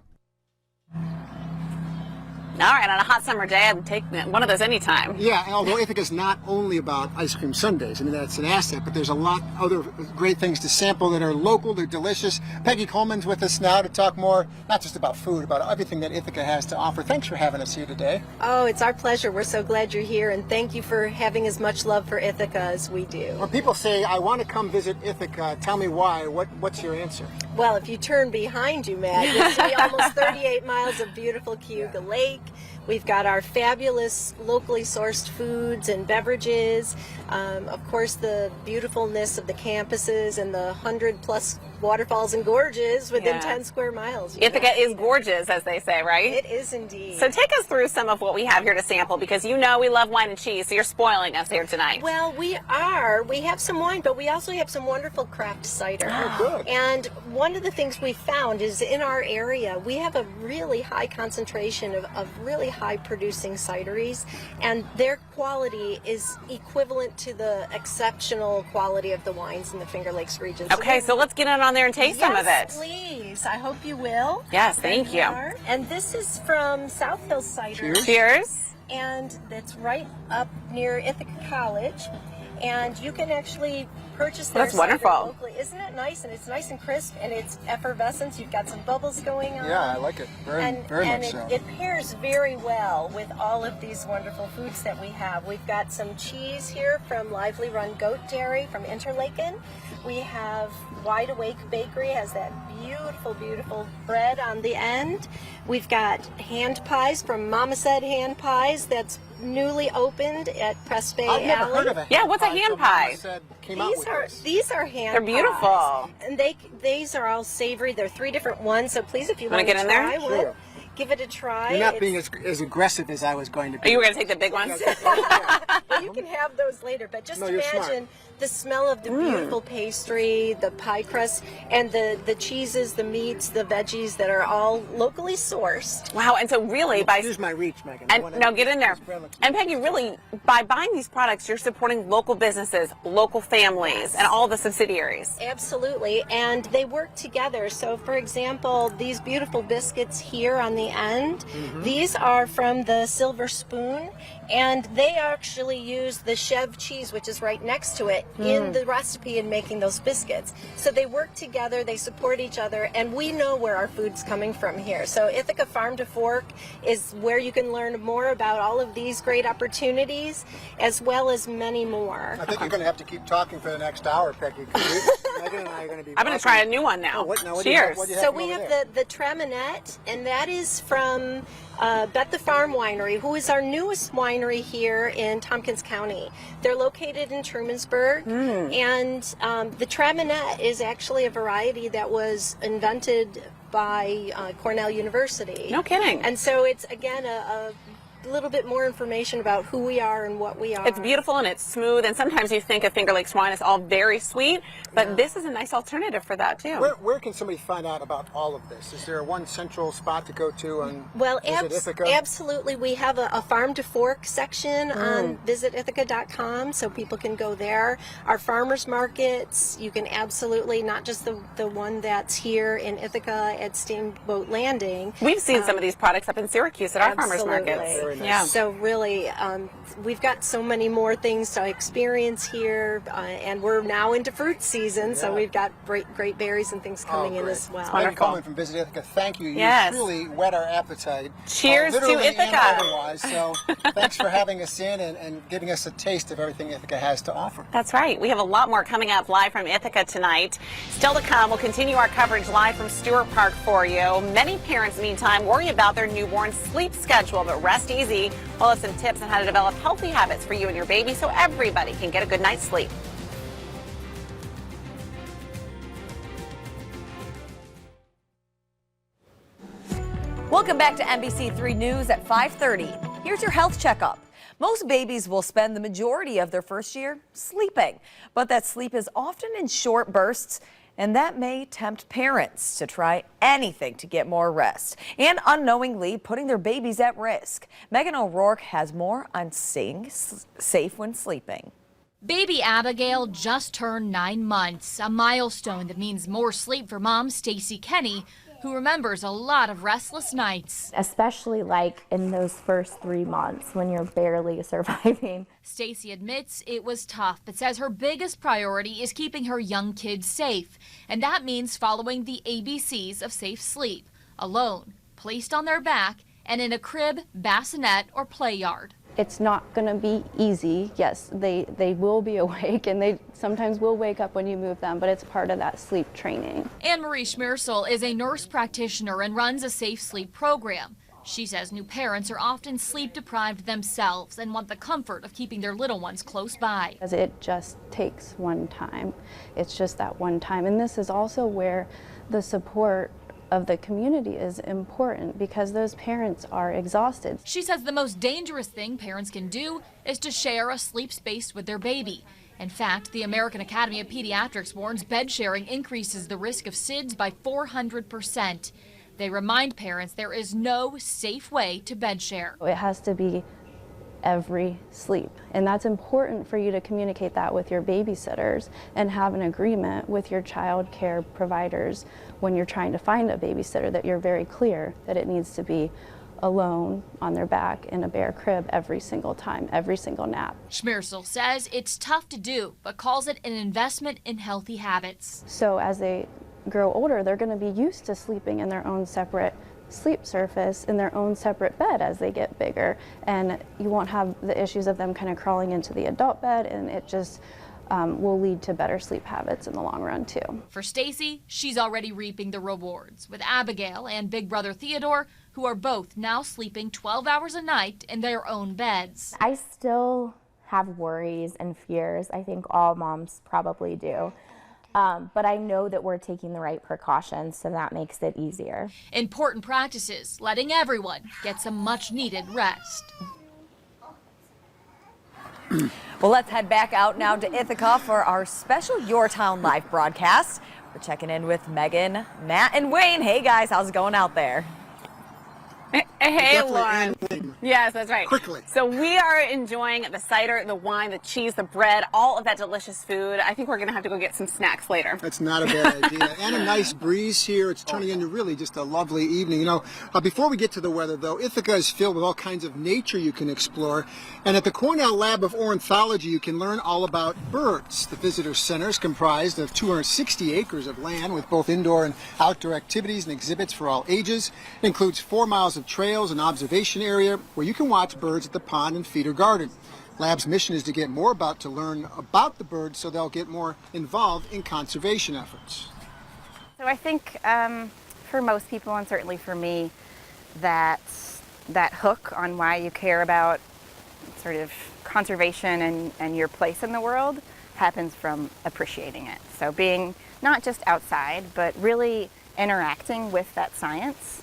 All right, on a hot summer day, I'd take one of those anytime. Yeah, and although Ithaca is not only about ice cream sundaes, I mean, that's an asset, but there's a lot other great things to sample that are local, they're delicious. Peggy Coleman's with us now to talk more, not just about food, about everything that Ithaca has to offer. Thanks for having us here today. Oh, it's our pleasure. We're so glad you're here, and thank you for having as much love for Ithaca as we do. When people say, I want to come visit Ithaca, tell me why, what's your answer? Well, if you turn behind you, Matt, you'll see almost 38 miles of beautiful Cayuga Lake. We've got our fabulous locally sourced foods and beverages. Of course, the beautifulness of the campuses and the 100+ waterfalls and gorges within Yeah. 10 square miles. Ithaca is gorgeous, as they say, right? It is indeed. So take us through some of what we have here to sample, because you know we love wine and cheese, so you're spoiling us here tonight. Well, we are. We have some wine, but we also have some wonderful craft cider. Oh, good. And one of the things we found is in our area, we have a really high concentration of really high producing cideries, and their quality is equivalent to the exceptional quality of the wines in the Finger Lakes region. Okay, so let's get on there and taste some of it. Yes, please. I hope you will. Yes, thank you. And this is from South Hills Cider. Cheers. Cheers. And it's right up near Ithaca College. And you can actually purchase their That's wonderful. cider locally. Isn't it nice? And it's nice and crisp, and it's effervescent. You've got some bubbles going on. Yeah, I like it. Very much so. It pairs very well with all of these wonderful foods that we have. We've got some cheese here from Lively Run Goat Dairy from Interlaken. We have Wide Awake Bakery, has that beautiful, beautiful bread on the end. We've got hand pies from Mama Said Hand Pies that's newly opened at Press Bay Alley. I've never heard of a Yeah, what's a hand pie? These are hand They're beautiful. pies. And these are all savory. There are 3 different ones, so please, if you Wanna want to get in there? try one, Sure. give it a try. You're not It's- being as aggressive as I was going to be. You were going to take the big ones? Well, you can have those later, but just No, you're smart. imagine the smell of the beautiful pastry, the pie crust, and the cheeses, the meats, the veggies that are all locally sourced. Wow, and so really by... Use my reach, Megan. And now get in there. And Peggy, really, by buying these products, you're supporting local businesses, local families, and all the subsidiaries. Absolutely, and they work together. So, for example, these beautiful biscuits here on the end, these are from the Silver Spoon, and they actually use the Chev cheese, which is right next to it, in the recipe in making those biscuits. So they work together, they support each other, and we know where our food's coming from here. So Ithaca Farm to Fork is where you can learn more about all of these great opportunities, as well as many more. I think you're going to have to keep talking for the next hour, Peggy. Megan and I are going to be. I'm going to try a new one now. What do you Cheers. what do you have So from we over have there? the Traminette, and that is from Bet the Farm Winery, who is our newest winery here in Tompkins County. They're located in Trumansburg, and the Traminette is actually a variety that was invented by Cornell University. No kidding. And so it's, again, a little bit more information about who we are and what we are. It's beautiful and it's smooth, and sometimes you think of Finger Lakes wine is all very sweet, but this is a nice alternative for that too. Where can somebody find out about all of this? Is there one central spot to go to on Well, Visit Ithaca? absolutely. We have a farm to fork section on visitithaca.com, so people can go there. Our farmers markets, you can absolutely, not just the one that's here in Ithaca at Steamboat Landing. We've seen some of these products up in Syracuse at our farmers markets. Absolutely. Yeah. So really, we've got so many more things to experience here, and we're now into fruit season, so we've got great berries and things coming in as well. Megan Coleman from Visit Ithaca, thank you. Yes. You truly whet our appetite. Cheers to literally Ithaca. and otherwise. So thanks for having us in and giving us a taste of everything Ithaca has to offer. That's right. We have a lot more coming up live from Ithaca tonight. Still to come, we'll continue our coverage live from Stewart Park for you. Many parents, meantime, worry about their newborn's sleep schedule, but rest easy. We'll have some tips on how to develop healthy habits for you and your baby so everybody can get a good night's sleep. Welcome back to NBC 3 News at 5:30. Here's your health checkup. Most babies will spend the majority of their first year sleeping, but that sleep is often in short bursts, and that may tempt parents to try anything to get more rest and unknowingly putting their babies at risk. Megan O'Rourke has more on staying safe when sleeping. Baby Abigail just turned 9 months, a milestone that means more sleep for mom Stacy Kenny, who remembers a lot of restless nights. Especially like in those first 3 months when you're barely surviving. Stacy admits it was tough, but says her biggest priority is keeping her young kids safe. And that means following the ABCs of safe sleep: alone, placed on their back, and in a crib, bassinet, or play yard. It's not going to be easy. Yes, they will be awake and they sometimes will wake up when you move them, but it's part of that sleep training. Anne-Marie Schmersel is a nurse practitioner and runs a safe sleep program. She says new parents are often sleep deprived themselves and want the comfort of keeping their little ones close by. It just takes one time. It's just that one time. And this is also where the support of the community is important, because those parents are exhausted. She says the most dangerous thing parents can do is to share a sleep space with their baby. In fact, the American Academy of Pediatrics warns bed sharing increases the risk of SIDS by 400%. They remind parents there is no safe way to bed share. It has to be every sleep, and that's important for you to communicate that with your babysitters and have an agreement with your child care providers when you're trying to find a babysitter, that you're very clear that it needs to be alone on their back in a bare crib every single time, every single nap. Schmiersel says it's tough to do, but calls it an investment in healthy habits. So as they grow older, they're going to be used to sleeping in their own separate sleep surface, in their own separate bed as they get bigger, and you won't have the issues of them kind of crawling into the adult bed, and it just will lead to better sleep habits in the long run too. For Stacy, she's already reaping the rewards, with Abigail and big brother Theodore, who are both now sleeping 12 hours a night in their own beds. I still have worries and fears. I think all moms probably do. But I know that we're taking the right precautions, so that makes it easier. Important practices, letting everyone get some much needed rest. Well, let's head back out now to Ithaca for our special Your Town Live broadcast. We're checking in with Megan, Matt, and Wayne. Hey guys, how's it going out there? Hey, Lauren. Yes, that's right. Quickly. So we are enjoying the cider, the wine, the cheese, the bread, all of that delicious food. I think we're going to have to go get some snacks later. That's not a bad idea. And a nice breeze here. It's turning into really just a lovely evening. You know, before we get to the weather, though, Ithaca is filled with all kinds of nature you can explore. And at the Cornell Lab of Ornithology, you can learn all about birds. The visitor center is comprised of 260 acres of land with both indoor and outdoor activities and exhibits for all ages. It includes 4 miles of trails and observation area where you can watch birds at the pond and feeder garden. Lab's mission is to get more to learn about the birds so they'll get more involved in conservation efforts. So I think for most people, and certainly for me, that hook on why you care about sort of conservation and your place in the world happens from appreciating it. So being not just outside, but really interacting with that science.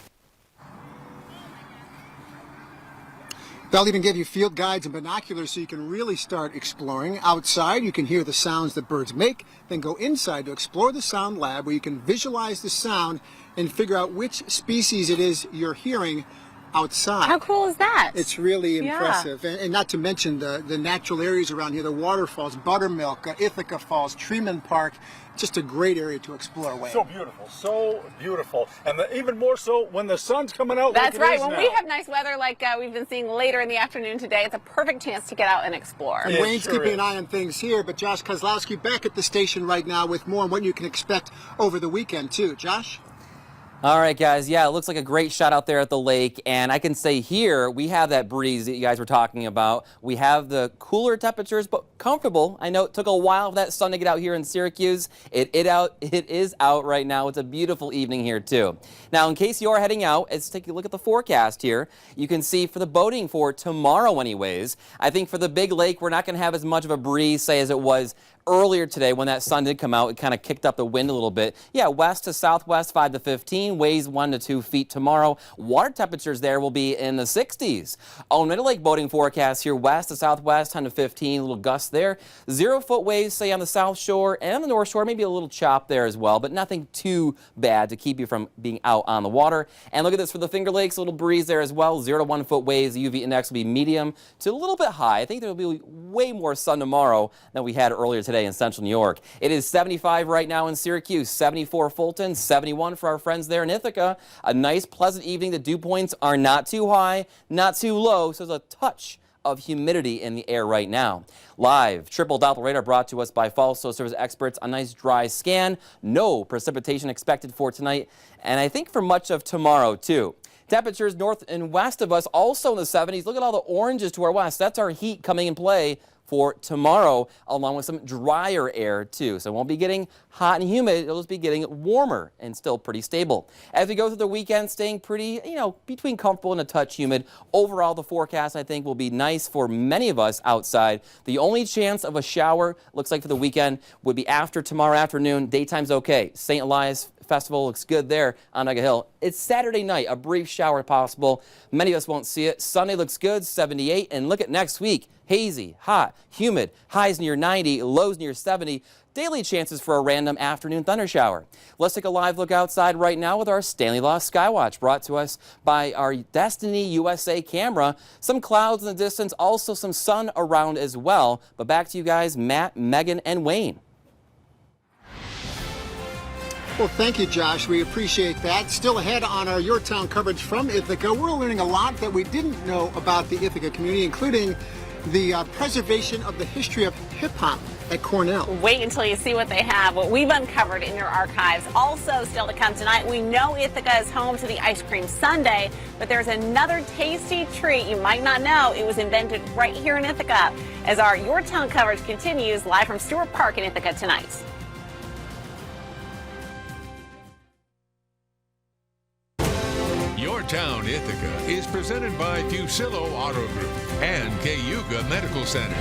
They'll even give you field guides and binoculars so you can really start exploring. Outside, you can hear the sounds that birds make, then go inside to explore the sound lab where you can visualize the sound and figure out which species it is you're hearing outside. How cool is that? It's really impressive. And not to mention the natural areas around here, the waterfalls, Buttermilk, Ithaca Falls, Treeman Park. Just a great area to explore, Wayne. So beautiful, so beautiful. And even more so when the sun's coming out. That's like it right. is When now. we have nice weather like we've been seeing later in the afternoon today, it's a perfect chance to get out and explore. And Wayne's keeping an eye on things here, but Josh Kozlowski back at the station right now with more on what you can expect over the weekend, too. Josh? All right, guys. Yeah, it looks like a great shot out there at the lake. And I can say here, we have that breeze that you guys were talking about. We have the cooler temperatures, but comfortable. I know it took a while for that sun to get out here in Syracuse. It is out right now. It's a beautiful evening here, too. Now, in case you are heading out, let's take a look at the forecast here. You can see for the boating for tomorrow anyways, I think for the big lake, we're not going to have as much of a breeze, say, as it was earlier today when that sun did come out. It kind of kicked up the wind a little bit. Yeah, west to southwest, 5 to 15, waves 1 to 2 feet tomorrow. Water temperatures there will be in the 60s. On Middle Lake boating forecast here, west to southwest, 10 to 15, little gusts there. 0-foot waves, say, on the south shore and the north shore, maybe a little chop there as well, but nothing too bad to keep you from being out on the water. And look at this for the Finger Lakes, a little breeze there as well. 0 to 1-foot waves. The UV index will be medium to a little bit high. I think there will be way more sun tomorrow than we had earlier today in central New York. It is 75 right now in Syracuse, 74 Fulton, 71 for our friends there in Ithaca. A nice, pleasant evening. The dew points are not too high, not too low, so there's a touch of humidity in the air right now. Live, triple Doppler radar brought to us by Falso Service experts. A nice dry scan. No precipitation expected for tonight, and I think for much of tomorrow, too. Temperatures north and west of us also in the 70s. Look at all the oranges to our west. That's our heat coming in play for tomorrow, along with some drier air too. So it won't be getting hot and humid. It'll just be getting warmer and still pretty stable. As we go through the weekend, staying pretty, between comfortable and a touch humid. Overall, the forecast, I think, will be nice for many of us outside. The only chance of a shower, looks like for the weekend, would be after tomorrow afternoon. Daytime's okay. St. Elias Festival looks good there on Onondaga Hill. It's Saturday night, a brief shower possible. Many of us won't see it. Sunday looks good, 78. And look at next week. Hazy, hot, humid, highs near 90, lows near 70. Daily chances for a random afternoon thunder shower. Let's take a live look outside right now with our Stanley Law Skywatch, brought to us by our Destiny USA camera. Some clouds in the distance, also some sun around as well. But back to you guys, Matt, Megan, and Wayne. Well, thank you, Josh. We appreciate that. Still ahead on our Your Town coverage from Ithaca, we're learning a lot that we didn't know about the Ithaca community, including the preservation of the history of hip-hop at Cornell. Wait until you see what they have, what we've uncovered in your archives. Also still to come tonight, we know Ithaca is home to the Ice Cream Sundae, but there's another tasty treat you might not know. It was invented right here in Ithaca. As our Your Town coverage continues live from Stewart Park in Ithaca tonight. Your Town Ithaca is presented by Fusillo Auto Group and Cayuga Medical Center.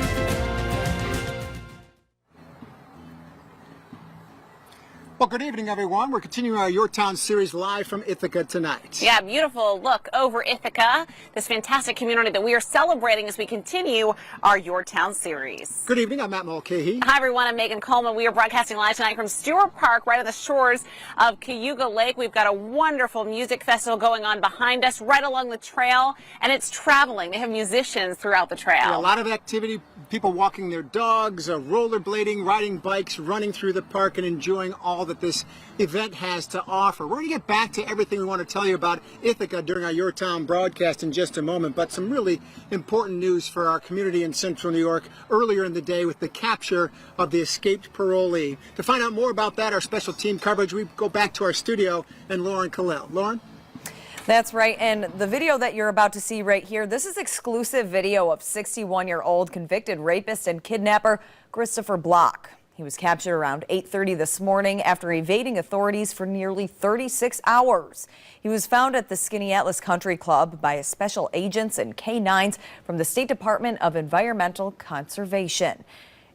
Well, good evening, everyone. We're continuing our Your Town series live from Ithaca tonight. Yeah, beautiful look over Ithaca, this fantastic community that we are celebrating as we continue our Your Town series. Good evening. I'm Matt Mulcahy. Hi, everyone. I'm Megan Coleman. We are broadcasting live tonight from Stewart Park, right on the shores of Cayuga Lake. We've got a wonderful music festival going on behind us, right along the trail, and it's traveling. They have musicians throughout the trail. Yeah, a lot of activity, people walking their dogs, rollerblading, riding bikes, running through the park, and enjoying all that this event has to offer. We're going to get back to everything we want to tell you about Ithaca during our Your Town broadcast in just a moment, but some really important news for our community in Central New York earlier in the day with the capture of the escaped parolee. To find out more about that, our special team coverage, we go back to our studio and Lauren Khalil. Lauren? That's right, and the video that you're about to see right here, this is exclusive video of 61-year-old convicted rapist and kidnapper Christopher Block. He was captured around 8:30 this morning after evading authorities for nearly 36 hours. He was found at the Skaneateles Country Club by special agents and K-9s from the State Department of Environmental Conservation.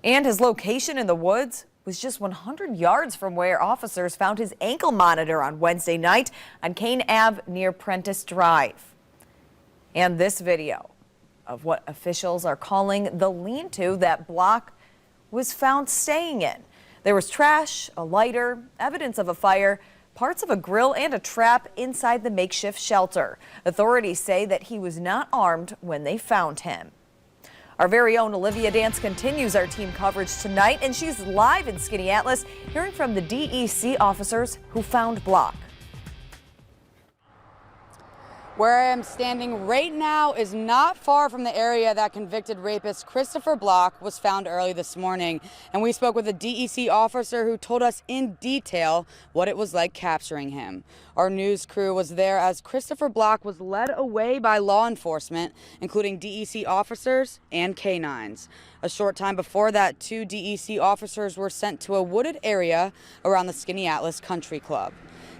And his location in the woods was just 100 yards from where officers found his ankle monitor on Wednesday night on Kane Ave near Prentice Drive. And this video of what officials are calling the lean-to that Block was found staying in. There was trash, a lighter, evidence of a fire, parts of a grill, and a trap inside the makeshift shelter. Authorities say that he was not armed when they found him. Our very own Olivia Dance continues our team coverage tonight, and she's live in Skaneateles, hearing from the DEC officers who found Block. Where I am standing right now is not far from the area that convicted rapist Christopher Block was found early this morning. And we spoke with a DEC officer who told us in detail what it was like capturing him. Our news crew was there as Christopher Block was led away by law enforcement, including DEC officers and K-9s. A short time before that, 2 DEC officers were sent to a wooded area around the Skaneateles Country Club.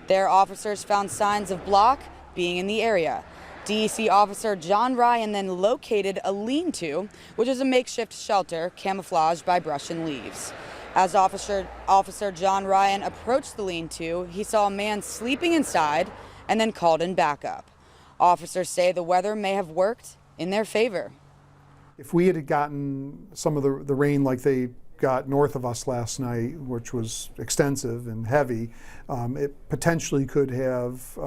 There, officers found signs of Block being in the area. DEC officer John Ryan then located a lean-to, which is a makeshift shelter camouflaged by brush and leaves. As Officer John Ryan approached the lean-to, he saw a man sleeping inside and then called in backup. Officers say the weather may have worked in their favor. If we had gotten some of the rain like they got north of us last night, which was extensive and heavy, it potentially could have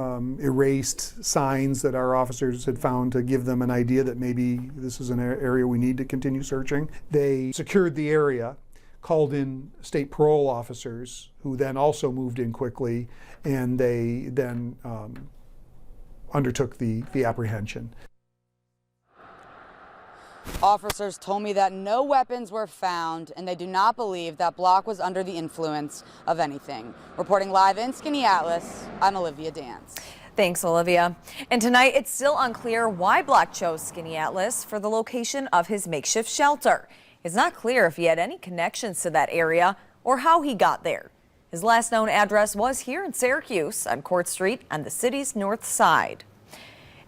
erased signs that our officers had found to give them an idea that maybe this is an area we need to continue searching. They secured the area, called in state parole officers, who then also moved in quickly, and they then undertook the apprehension. Officers told me that no weapons were found, and they do not believe that Block was under the influence of anything. Reporting live in Skaneateles, I'm Olivia Dance. Thanks, Olivia. And tonight, it's still unclear why Block chose Skaneateles for the location of his makeshift shelter. It's not clear if he had any connections to that area or how he got there. His last known address was here in Syracuse on Court Street on the city's north side.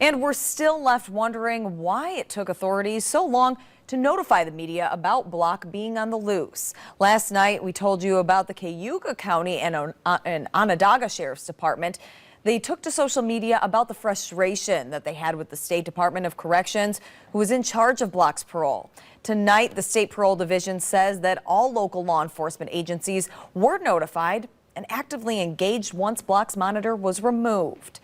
And we're still left wondering why it took authorities so long to notify the media about Block being on the loose. Last night, we told you about the Cayuga County and Onondaga Sheriff's Department. They took to social media about the frustration that they had with the State Department of Corrections, who was in charge of Block's parole. Tonight, the State Parole Division says that all local law enforcement agencies were notified and actively engaged once Block's monitor was removed.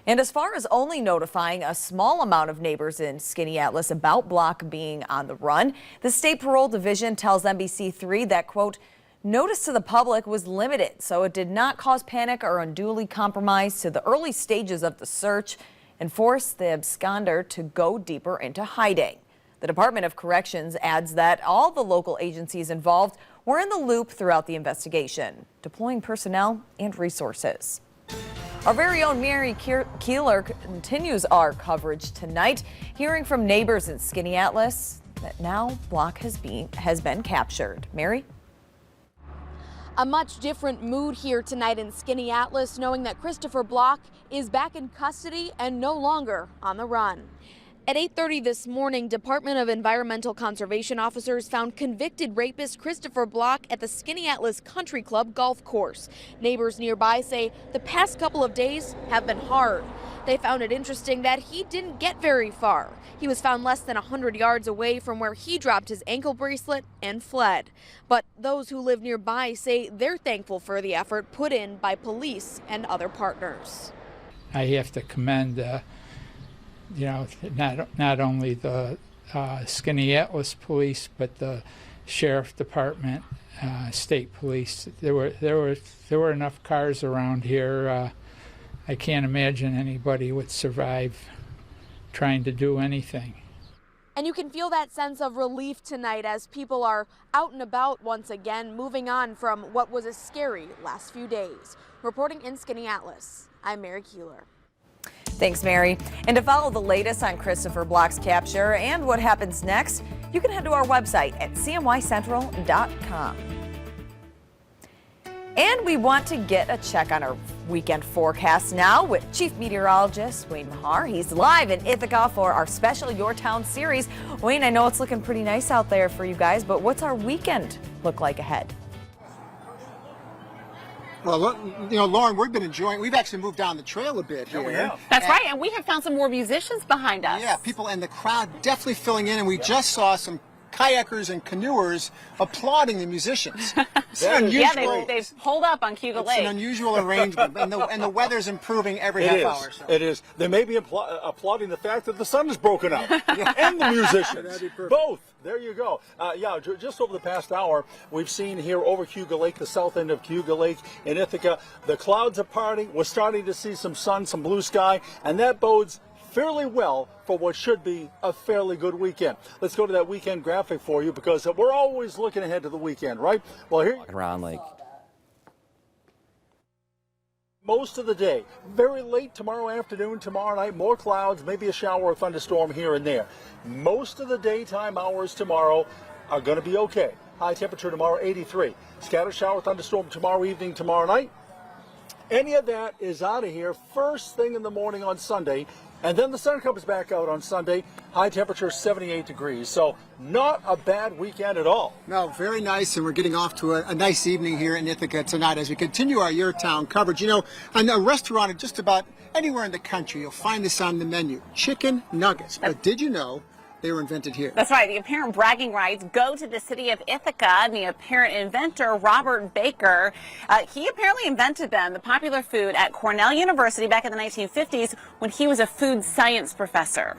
And as far as only notifying a small amount of neighbors in Skaneateles about Block being on the run, the State Parole Division tells NBC3 that, quote, notice to the public was limited, so it did not cause panic or unduly compromise to the early stages of the search and force the absconder to go deeper into hiding. The Department of Corrections adds that all the local agencies involved were in the loop throughout the investigation, deploying personnel and resources. Our very own Mary Keeler continues our coverage tonight, hearing from neighbors in Skaneateles that now Block has been captured. Mary? A much different mood here tonight in Skaneateles, knowing that Christopher Block is back in custody and no longer on the run. At 8:30 this morning, Department of Environmental Conservation officers found convicted rapist Christopher Block at the Skaneateles Country Club golf course. Neighbors nearby say the past couple of days have been hard. They found it interesting that he didn't get very far. He was found less than 100 yards away from where he dropped his ankle bracelet and fled. But those who live nearby say they're thankful for the effort put in by police and other partners. I have to commend not only the Skaneateles police, but the sheriff department, state police. There were enough cars around here. I can't imagine anybody would survive trying to do anything. And you can feel that sense of relief tonight as people are out and about once again, moving on from what was a scary last few days. Reporting in Skaneateles, I'm Mary Keeler. Thanks, Mary. And to follow the latest on Christopher Block's capture and what happens next, you can head to our website at cnycentral.com. And we want to get a check on our weekend forecast now with Chief Meteorologist Wayne Mahar. He's live in Ithaca for our special Your Town series. Wayne, I know it's looking pretty nice out there for you guys, but what's our weekend look like ahead? Well, Lauren, we've actually moved down the trail a bit here. Yeah, we have. That's right, and we have found some more musicians behind us. Yeah, people and the crowd definitely filling in, and we just saw some kayakers and canoers applauding the musicians. Yeah, they've pulled up on Cayuga Lake. It's an unusual arrangement, and the weather's improving every half hour. So. It is. They may be applauding the fact that the sun is broken out, and the musicians. Both. There you go. Just over the past hour, we've seen here over Cayuga Lake, the south end of Cayuga Lake in Ithaca, the clouds are parting. We're starting to see some sun, some blue sky, and that bodes fairly well for what should be a fairly good weekend. Let's go to that weekend graphic for you, because we're always looking ahead to the weekend, right? Well, here around like most of the day, very late tomorrow afternoon, tomorrow night, more clouds, maybe a shower or thunderstorm here and there. Most of the daytime hours tomorrow are going to be okay. High temperature tomorrow, 83. Scattered shower, thunderstorm tomorrow evening, tomorrow night. Any of that is out of here first thing in the morning on Sunday. And then the sun comes back out on Sunday, high temperature 78 degrees. So not a bad weekend at all. No, very nice, and we're getting off to a nice evening here in Ithaca tonight as we continue our Your Town coverage. You know, on a restaurant in just about anywhere in the country, you'll find this on the menu, chicken nuggets. But did you know they were invented here? That's right. The apparent bragging rights go to the city of Ithaca and the apparent inventor, Robert Baker. He apparently invented them, the popular food, at Cornell University back in the 1950s when he was a food science professor.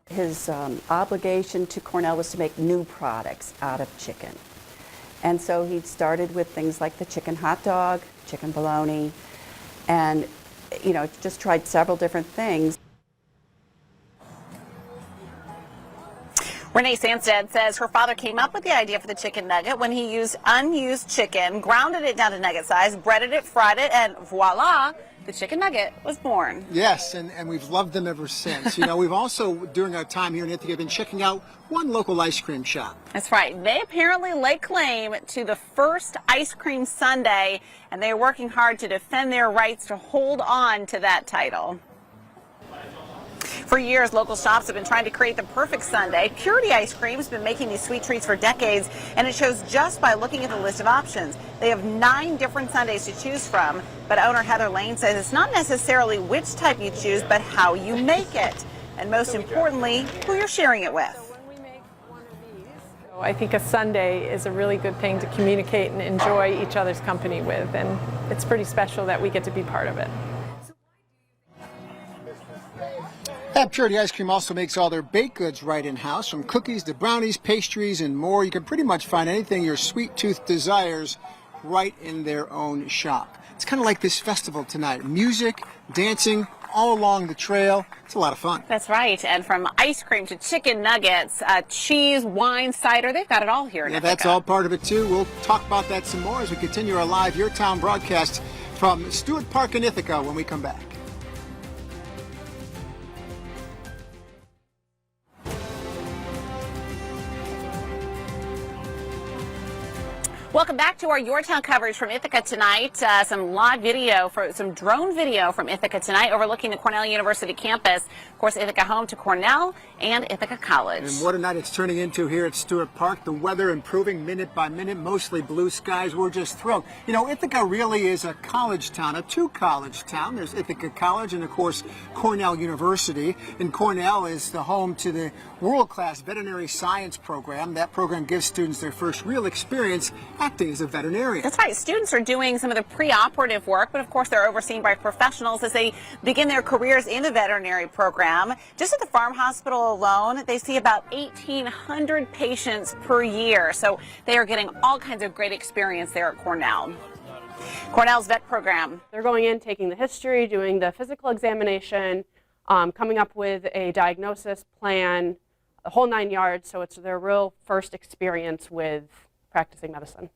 His obligation to Cornell was to make new products out of chicken. And so he started with things like the chicken hot dog, chicken bologna, and, just tried several different things. Renee Sanstead says her father came up with the idea for the chicken nugget when he used unused chicken, grounded it down to nugget size, breaded it, fried it, and voila, the chicken nugget was born. Yes, and we've loved them ever since. You know, we've also, during our time here in Ithaca, been checking out one local ice cream shop. That's right. They apparently lay claim to the first ice cream sundae, and they are working hard to defend their rights to hold on to that title. For years, local shops have been trying to create the perfect sundae. Purity Ice Cream has been making these sweet treats for decades, and it shows just by looking at the list of options. They have 9 different sundaes to choose from, but owner Heather Lane says it's not necessarily which type you choose, but how you make it, and most importantly, who you're sharing it with. I think a sundae is a really good thing to communicate and enjoy each other's company with, and it's pretty special that we get to be part of it. Purity Ice Cream also makes all their baked goods right in-house, from cookies to brownies, pastries, and more. You can pretty much find anything your sweet tooth desires right in their own shop. It's kind of like this festival tonight. Music, dancing, all along the trail. It's a lot of fun. That's right. And from ice cream to chicken nuggets, cheese, wine, cider, they've got it all here in Ithaca. That's all part of it, too. We'll talk about that some more as we continue our live Your Town broadcast from Stewart Park in Ithaca when we come back. Welcome back to our Your Town coverage from Ithaca tonight. Some live video, some drone video from Ithaca tonight overlooking the Cornell University campus. Of course, Ithaca home to Cornell and Ithaca College. And what a night it's turning into here at Stewart Park. The weather improving minute by minute, mostly blue skies. We're just thrilled. You know, Ithaca really is a college town, a two-college town. There's Ithaca College and, of course, Cornell University. And Cornell is the home to the world-class veterinary science program. That program gives students their first real experience acting as a veterinarian. That's right. Students are doing some of the pre-operative work, but of course they're overseen by professionals as they begin their careers in the veterinary program. Just at the farm hospital alone, they see about 1,800 patients per year. So they are getting all kinds of great experience there at Cornell. Cornell's vet program. They're going in, taking the history, doing the physical examination, coming up with a diagnosis plan, the whole 9 yards. So it's their real first experience with practicing medicine.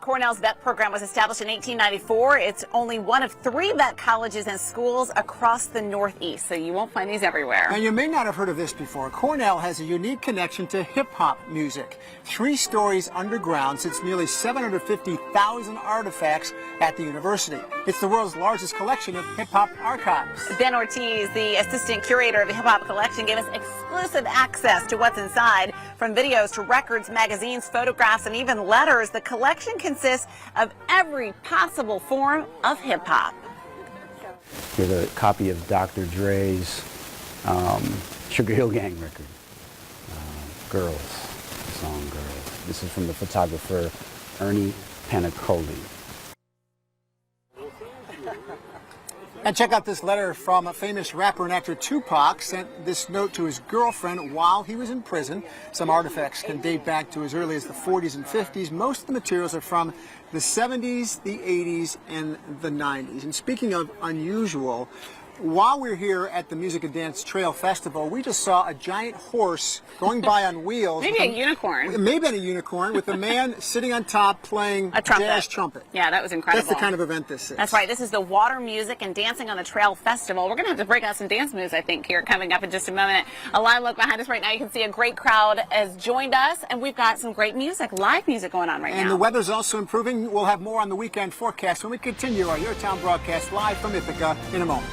Cornell's vet program was established in 1894. It's only one of 3 vet colleges and schools across the Northeast, so you won't find these everywhere. And you may not have heard of this before. Cornell has a unique connection to hip-hop music. 3 stories underground sits nearly 750,000 artifacts at the university. It's the world's largest collection of hip-hop archives. Ben Ortiz, the assistant curator of the hip-hop collection, gave us exclusive access to what's inside. From videos to records, magazines, photographs, and even letters, the collection consists of every possible form of hip-hop. Here's a copy of Dr. Dre's Sugar Hill Gang record, Girls, the song Girls. This is from the photographer Ernie Panicoli. And check out this letter from a famous rapper and actor Tupac. Sent this note to his girlfriend while he was in prison. Some artifacts can date back to as early as the 40s and 50s. Most of the materials are from the 70s, the 80s, and the 90s. And speaking of unusual, while we're here at the Music and Dance Trail Festival, we just saw a giant horse going by on wheels. Maybe a unicorn. Maybe a unicorn with a man sitting on top playing a trumpet. jazz trumpet. Yeah, that was incredible. That's the kind of event this is. That's right. This is the Water Music and Dancing on the Trail Festival. We're going to have to break out some dance moves, I think, here coming up in just a moment. A live look behind us right now. You can see a great crowd has joined us, and we've got some great music, live music going on right now. And the weather's also improving. We'll have more on the weekend forecast when we continue our Your Town broadcast live from Ithaca in a moment.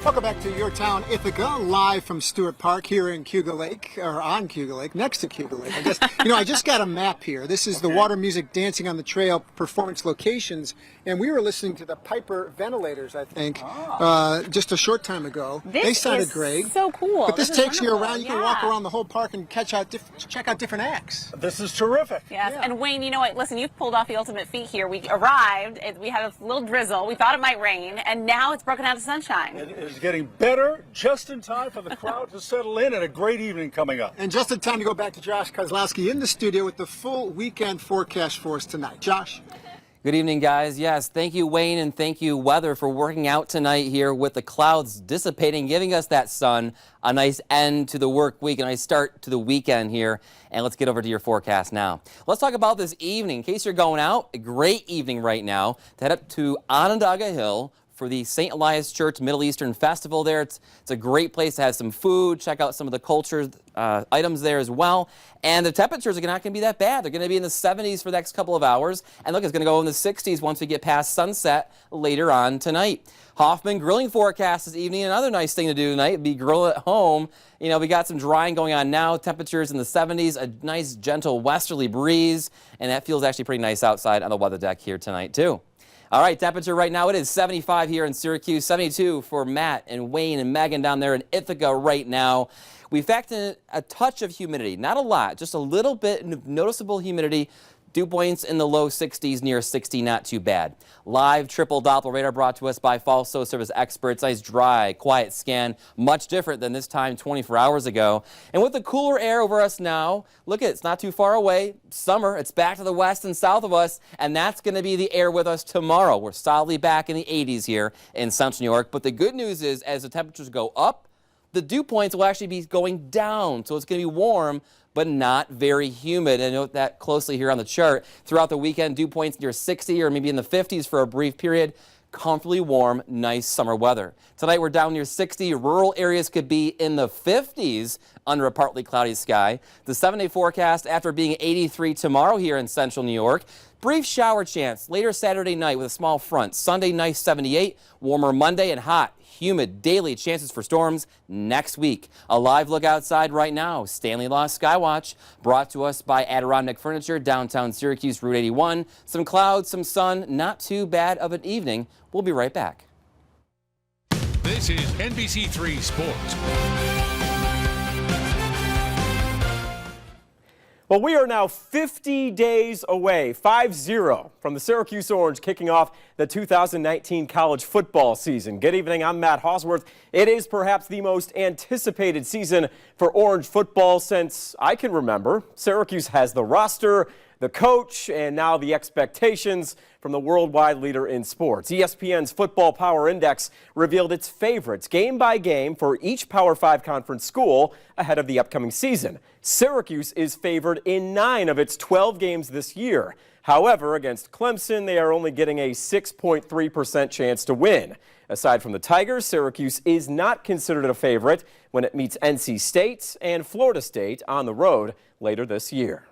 Welcome back to Your Town Ithaca, live from Stewart Park here in Cayuga Lake, or on Cayuga Lake, next to Cayuga Lake. I just got a map here. This is the Water Music Dancing on the Trail performance locations, and we were listening to the Piper Ventilators, I think, just a short time ago. They sounded great. So cool. But this takes you around. You can walk around the whole park and check out different acts. This is terrific. Yes, yeah. And Wayne, you know what? Listen, you've pulled off the ultimate feat here. We arrived, we had a little drizzle. We thought it might rain, and now it's broken out of sunshine. It is getting better, just in time for the crowd to settle in, and a great evening coming up. And just in time to go back to Josh Kozlowski in the studio with the full weekend forecast for us tonight. Josh? Good evening, guys. Yes, thank you, Wayne, and thank you, weather, for working out tonight here with the clouds dissipating, giving us that sun, a nice end to the work week, a nice start to the weekend here. And let's get over to your forecast now. Let's talk about this evening. In case you're going out, a great evening right now to head up to Onondaga Hill for the St. Elias Church Middle Eastern Festival there. It's a great place to have some food, check out some of the culture items there as well. And the temperatures are not going to be that bad. They're going to be in the 70s for the next couple of hours. And look, it's going to go in the 60s once we get past sunset later on tonight. Hoffman grilling forecast this evening. Another nice thing to do tonight would be grill at home. You know, we got some drying going on now. Temperatures in the 70s, a nice gentle westerly breeze. And that feels actually pretty nice outside on the weather deck here tonight too. All right, temperature right now, it is 75 here in Syracuse, 72 for Matt and Wayne and Megan down there in Ithaca right now. We factored in a touch of humidity, not a lot, just a little bit of noticeable humidity. Dew points in the low 60s, near 60, not too bad. Live triple Doppler radar brought to us by Falso Service experts. Nice, dry, quiet scan, much different than this time 24 hours ago. And with the cooler air over us now, look at it, it's not too far away. Summer, it's back to the west and south of us, and that's going to be the air with us tomorrow. We're solidly back in the 80s here in Central New York. But the good news is, as the temperatures go up, the dew points will actually be going down. So it's going to be warm, but not very humid. And note that closely here on the chart. Throughout the weekend, dew points near 60 or maybe in the 50s for a brief period. Comfortably warm, nice summer weather. Tonight we're down near 60. Rural areas could be in the 50s under a partly cloudy sky. The 7-day forecast after being 83 tomorrow here in Central New York. Brief shower chance later Saturday night with a small front. Sunday, nice 78. Warmer Monday and hot, humid daily chances for storms next week. A live look outside right now. Stanley Law Skywatch brought to us by Adirondack Furniture, downtown Syracuse, Route 81. Some clouds, some sun, not too bad of an evening. We'll be right back. This is NBC3 Sports. Well, we are now 50 days away, 5-0, from the Syracuse Orange kicking off the 2019 college football season. Good evening, I'm Matt Hosworth. It is perhaps the most anticipated season for Orange football since I can remember. Syracuse has the roster, the coach, and now the expectations from the worldwide leader in sports. ESPN's Football Power Index revealed its favorites game by game for each Power 5 conference school ahead of the upcoming season. Syracuse is favored in 9 of its 12 games this year. However, against Clemson, they are only getting a 6.3% chance to win. Aside from the Tigers, Syracuse is not considered a favorite when it meets NC State and Florida State on the road later this year.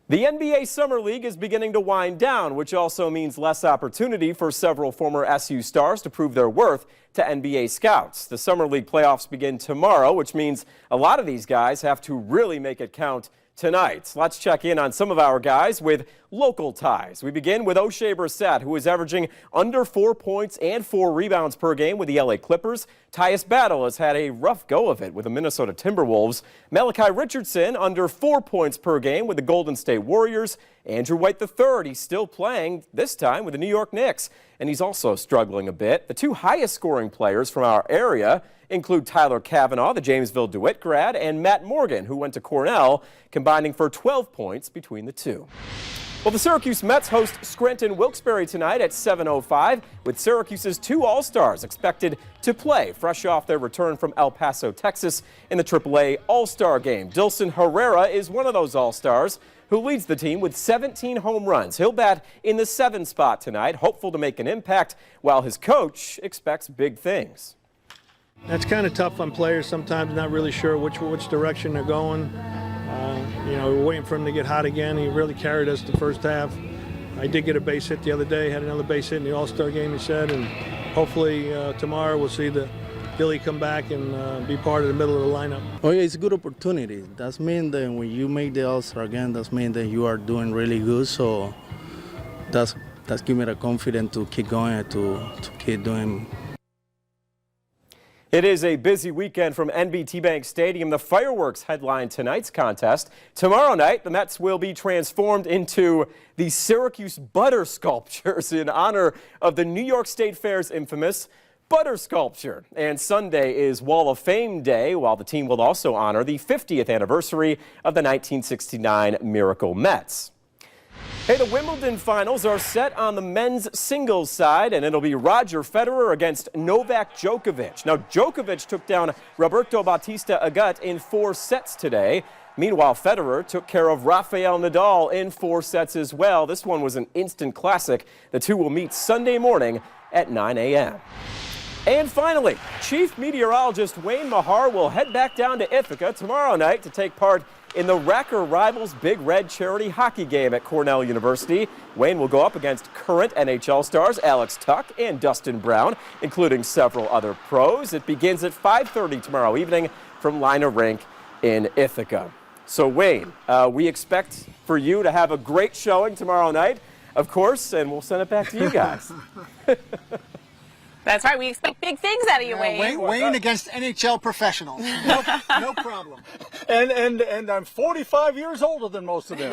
The NBA Summer League is beginning to wind down, which also means less opportunity for several former SU stars to prove their worth to NBA scouts. The Summer League playoffs begin tomorrow, which means a lot of these guys have to really make it count tonight. Let's check in on some of our guys with local ties. We begin with O'Shea Brissett, who is averaging under 4 points and 4 rebounds per game with the LA Clippers. Tyus Battle has had a rough go of it with the Minnesota Timberwolves. Malachi Richardson under 4 points per game with the Golden State Warriors. Andrew White III, he's still playing, this time with the New York Knicks, and he's also struggling a bit. The 2 highest scoring players from our area include Tyler Kavanaugh, the Jamesville DeWitt grad, and Matt Morgan, who went to Cornell, combining for 12 points between the two. Well, the Syracuse Mets host Scranton Wilkes-Barre tonight at 7:05, with Syracuse's 2 All-Stars expected to play fresh off their return from El Paso, Texas in the AAA All-Star game. Dilson Herrera is one of those All-Stars who leads the team with 17 home runs. He'll bat in the 7 spot tonight, hopeful to make an impact, while his coach expects big things. That's kind of tough on players sometimes, not really sure which direction they're going. We're waiting for him to get hot again. He really carried us the first half. I did get a base hit the other day, had another base hit in the All-Star game, he said, and hopefully tomorrow we'll see the Billy come back and be part of the middle of the lineup. Oh yeah, it's a good opportunity. That means that when you make the All-Star game, that means that you are doing really good. So that's give me the confidence to keep going and to keep doing. It is a busy weekend from NBT Bank Stadium. The fireworks headline tonight's contest. Tomorrow night, the Mets will be transformed into the Syracuse Butter Sculptures in honor of the New York State Fair's infamous Butter Sculpture. And Sunday is Wall of Fame Day, while the team will also honor the 50th anniversary of the 1969 Miracle Mets. Hey, the Wimbledon finals are set on the men's singles side, and it'll be Roger Federer against Novak Djokovic. Now, Djokovic took down Roberto Bautista Agut in 4 sets today. Meanwhile, Federer took care of Rafael Nadal in 4 sets as well. This one was an instant classic. The two will meet Sunday morning at 9 a.m. And finally, Chief Meteorologist Wayne Mahar will head back down to Ithaca tomorrow night to take part in the Racker Rivals Big Red charity hockey game at Cornell University. Wayne will go up against current NHL stars Alex Tuck and Dustin Brown, including several other pros. It begins at 5:30 tomorrow evening from Liner Rink in Ithaca. So Wayne, we expect for you to have a great showing tomorrow night, of course, and we'll send it back to you guys. That's right. We expect big things out of you, Wayne. Wayne against NHL professionals. No problem. And I'm 45 years older than most of them.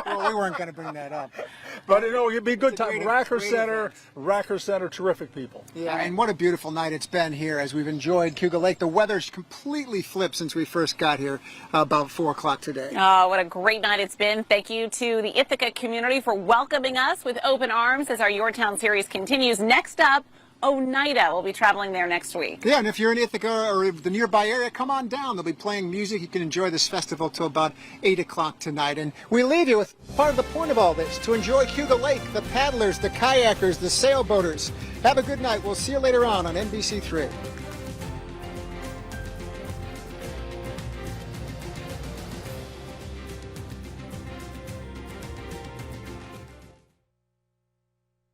Well, we weren't going to bring that up. But, you know, it'd be a good time. Racker Center, terrific people. Yeah, and what a beautiful night it's been here as we've enjoyed Cayuga Lake. The weather's completely flipped since we first got here about 4 o'clock today. Oh, what a great night it's been. Thank you to the Ithaca community for welcoming us with open arms as our Your Town series continues. Next up, Oneida will be traveling there next week. Yeah, and if you're in Ithaca or the nearby area, come on down. They'll be playing music. You can enjoy this festival till about 8 o'clock tonight. And we leave you with part of the point of all this, to enjoy Cayuga Lake, the paddlers, the kayakers, the sailboaters. Have a good night. We'll see you later on NBC3.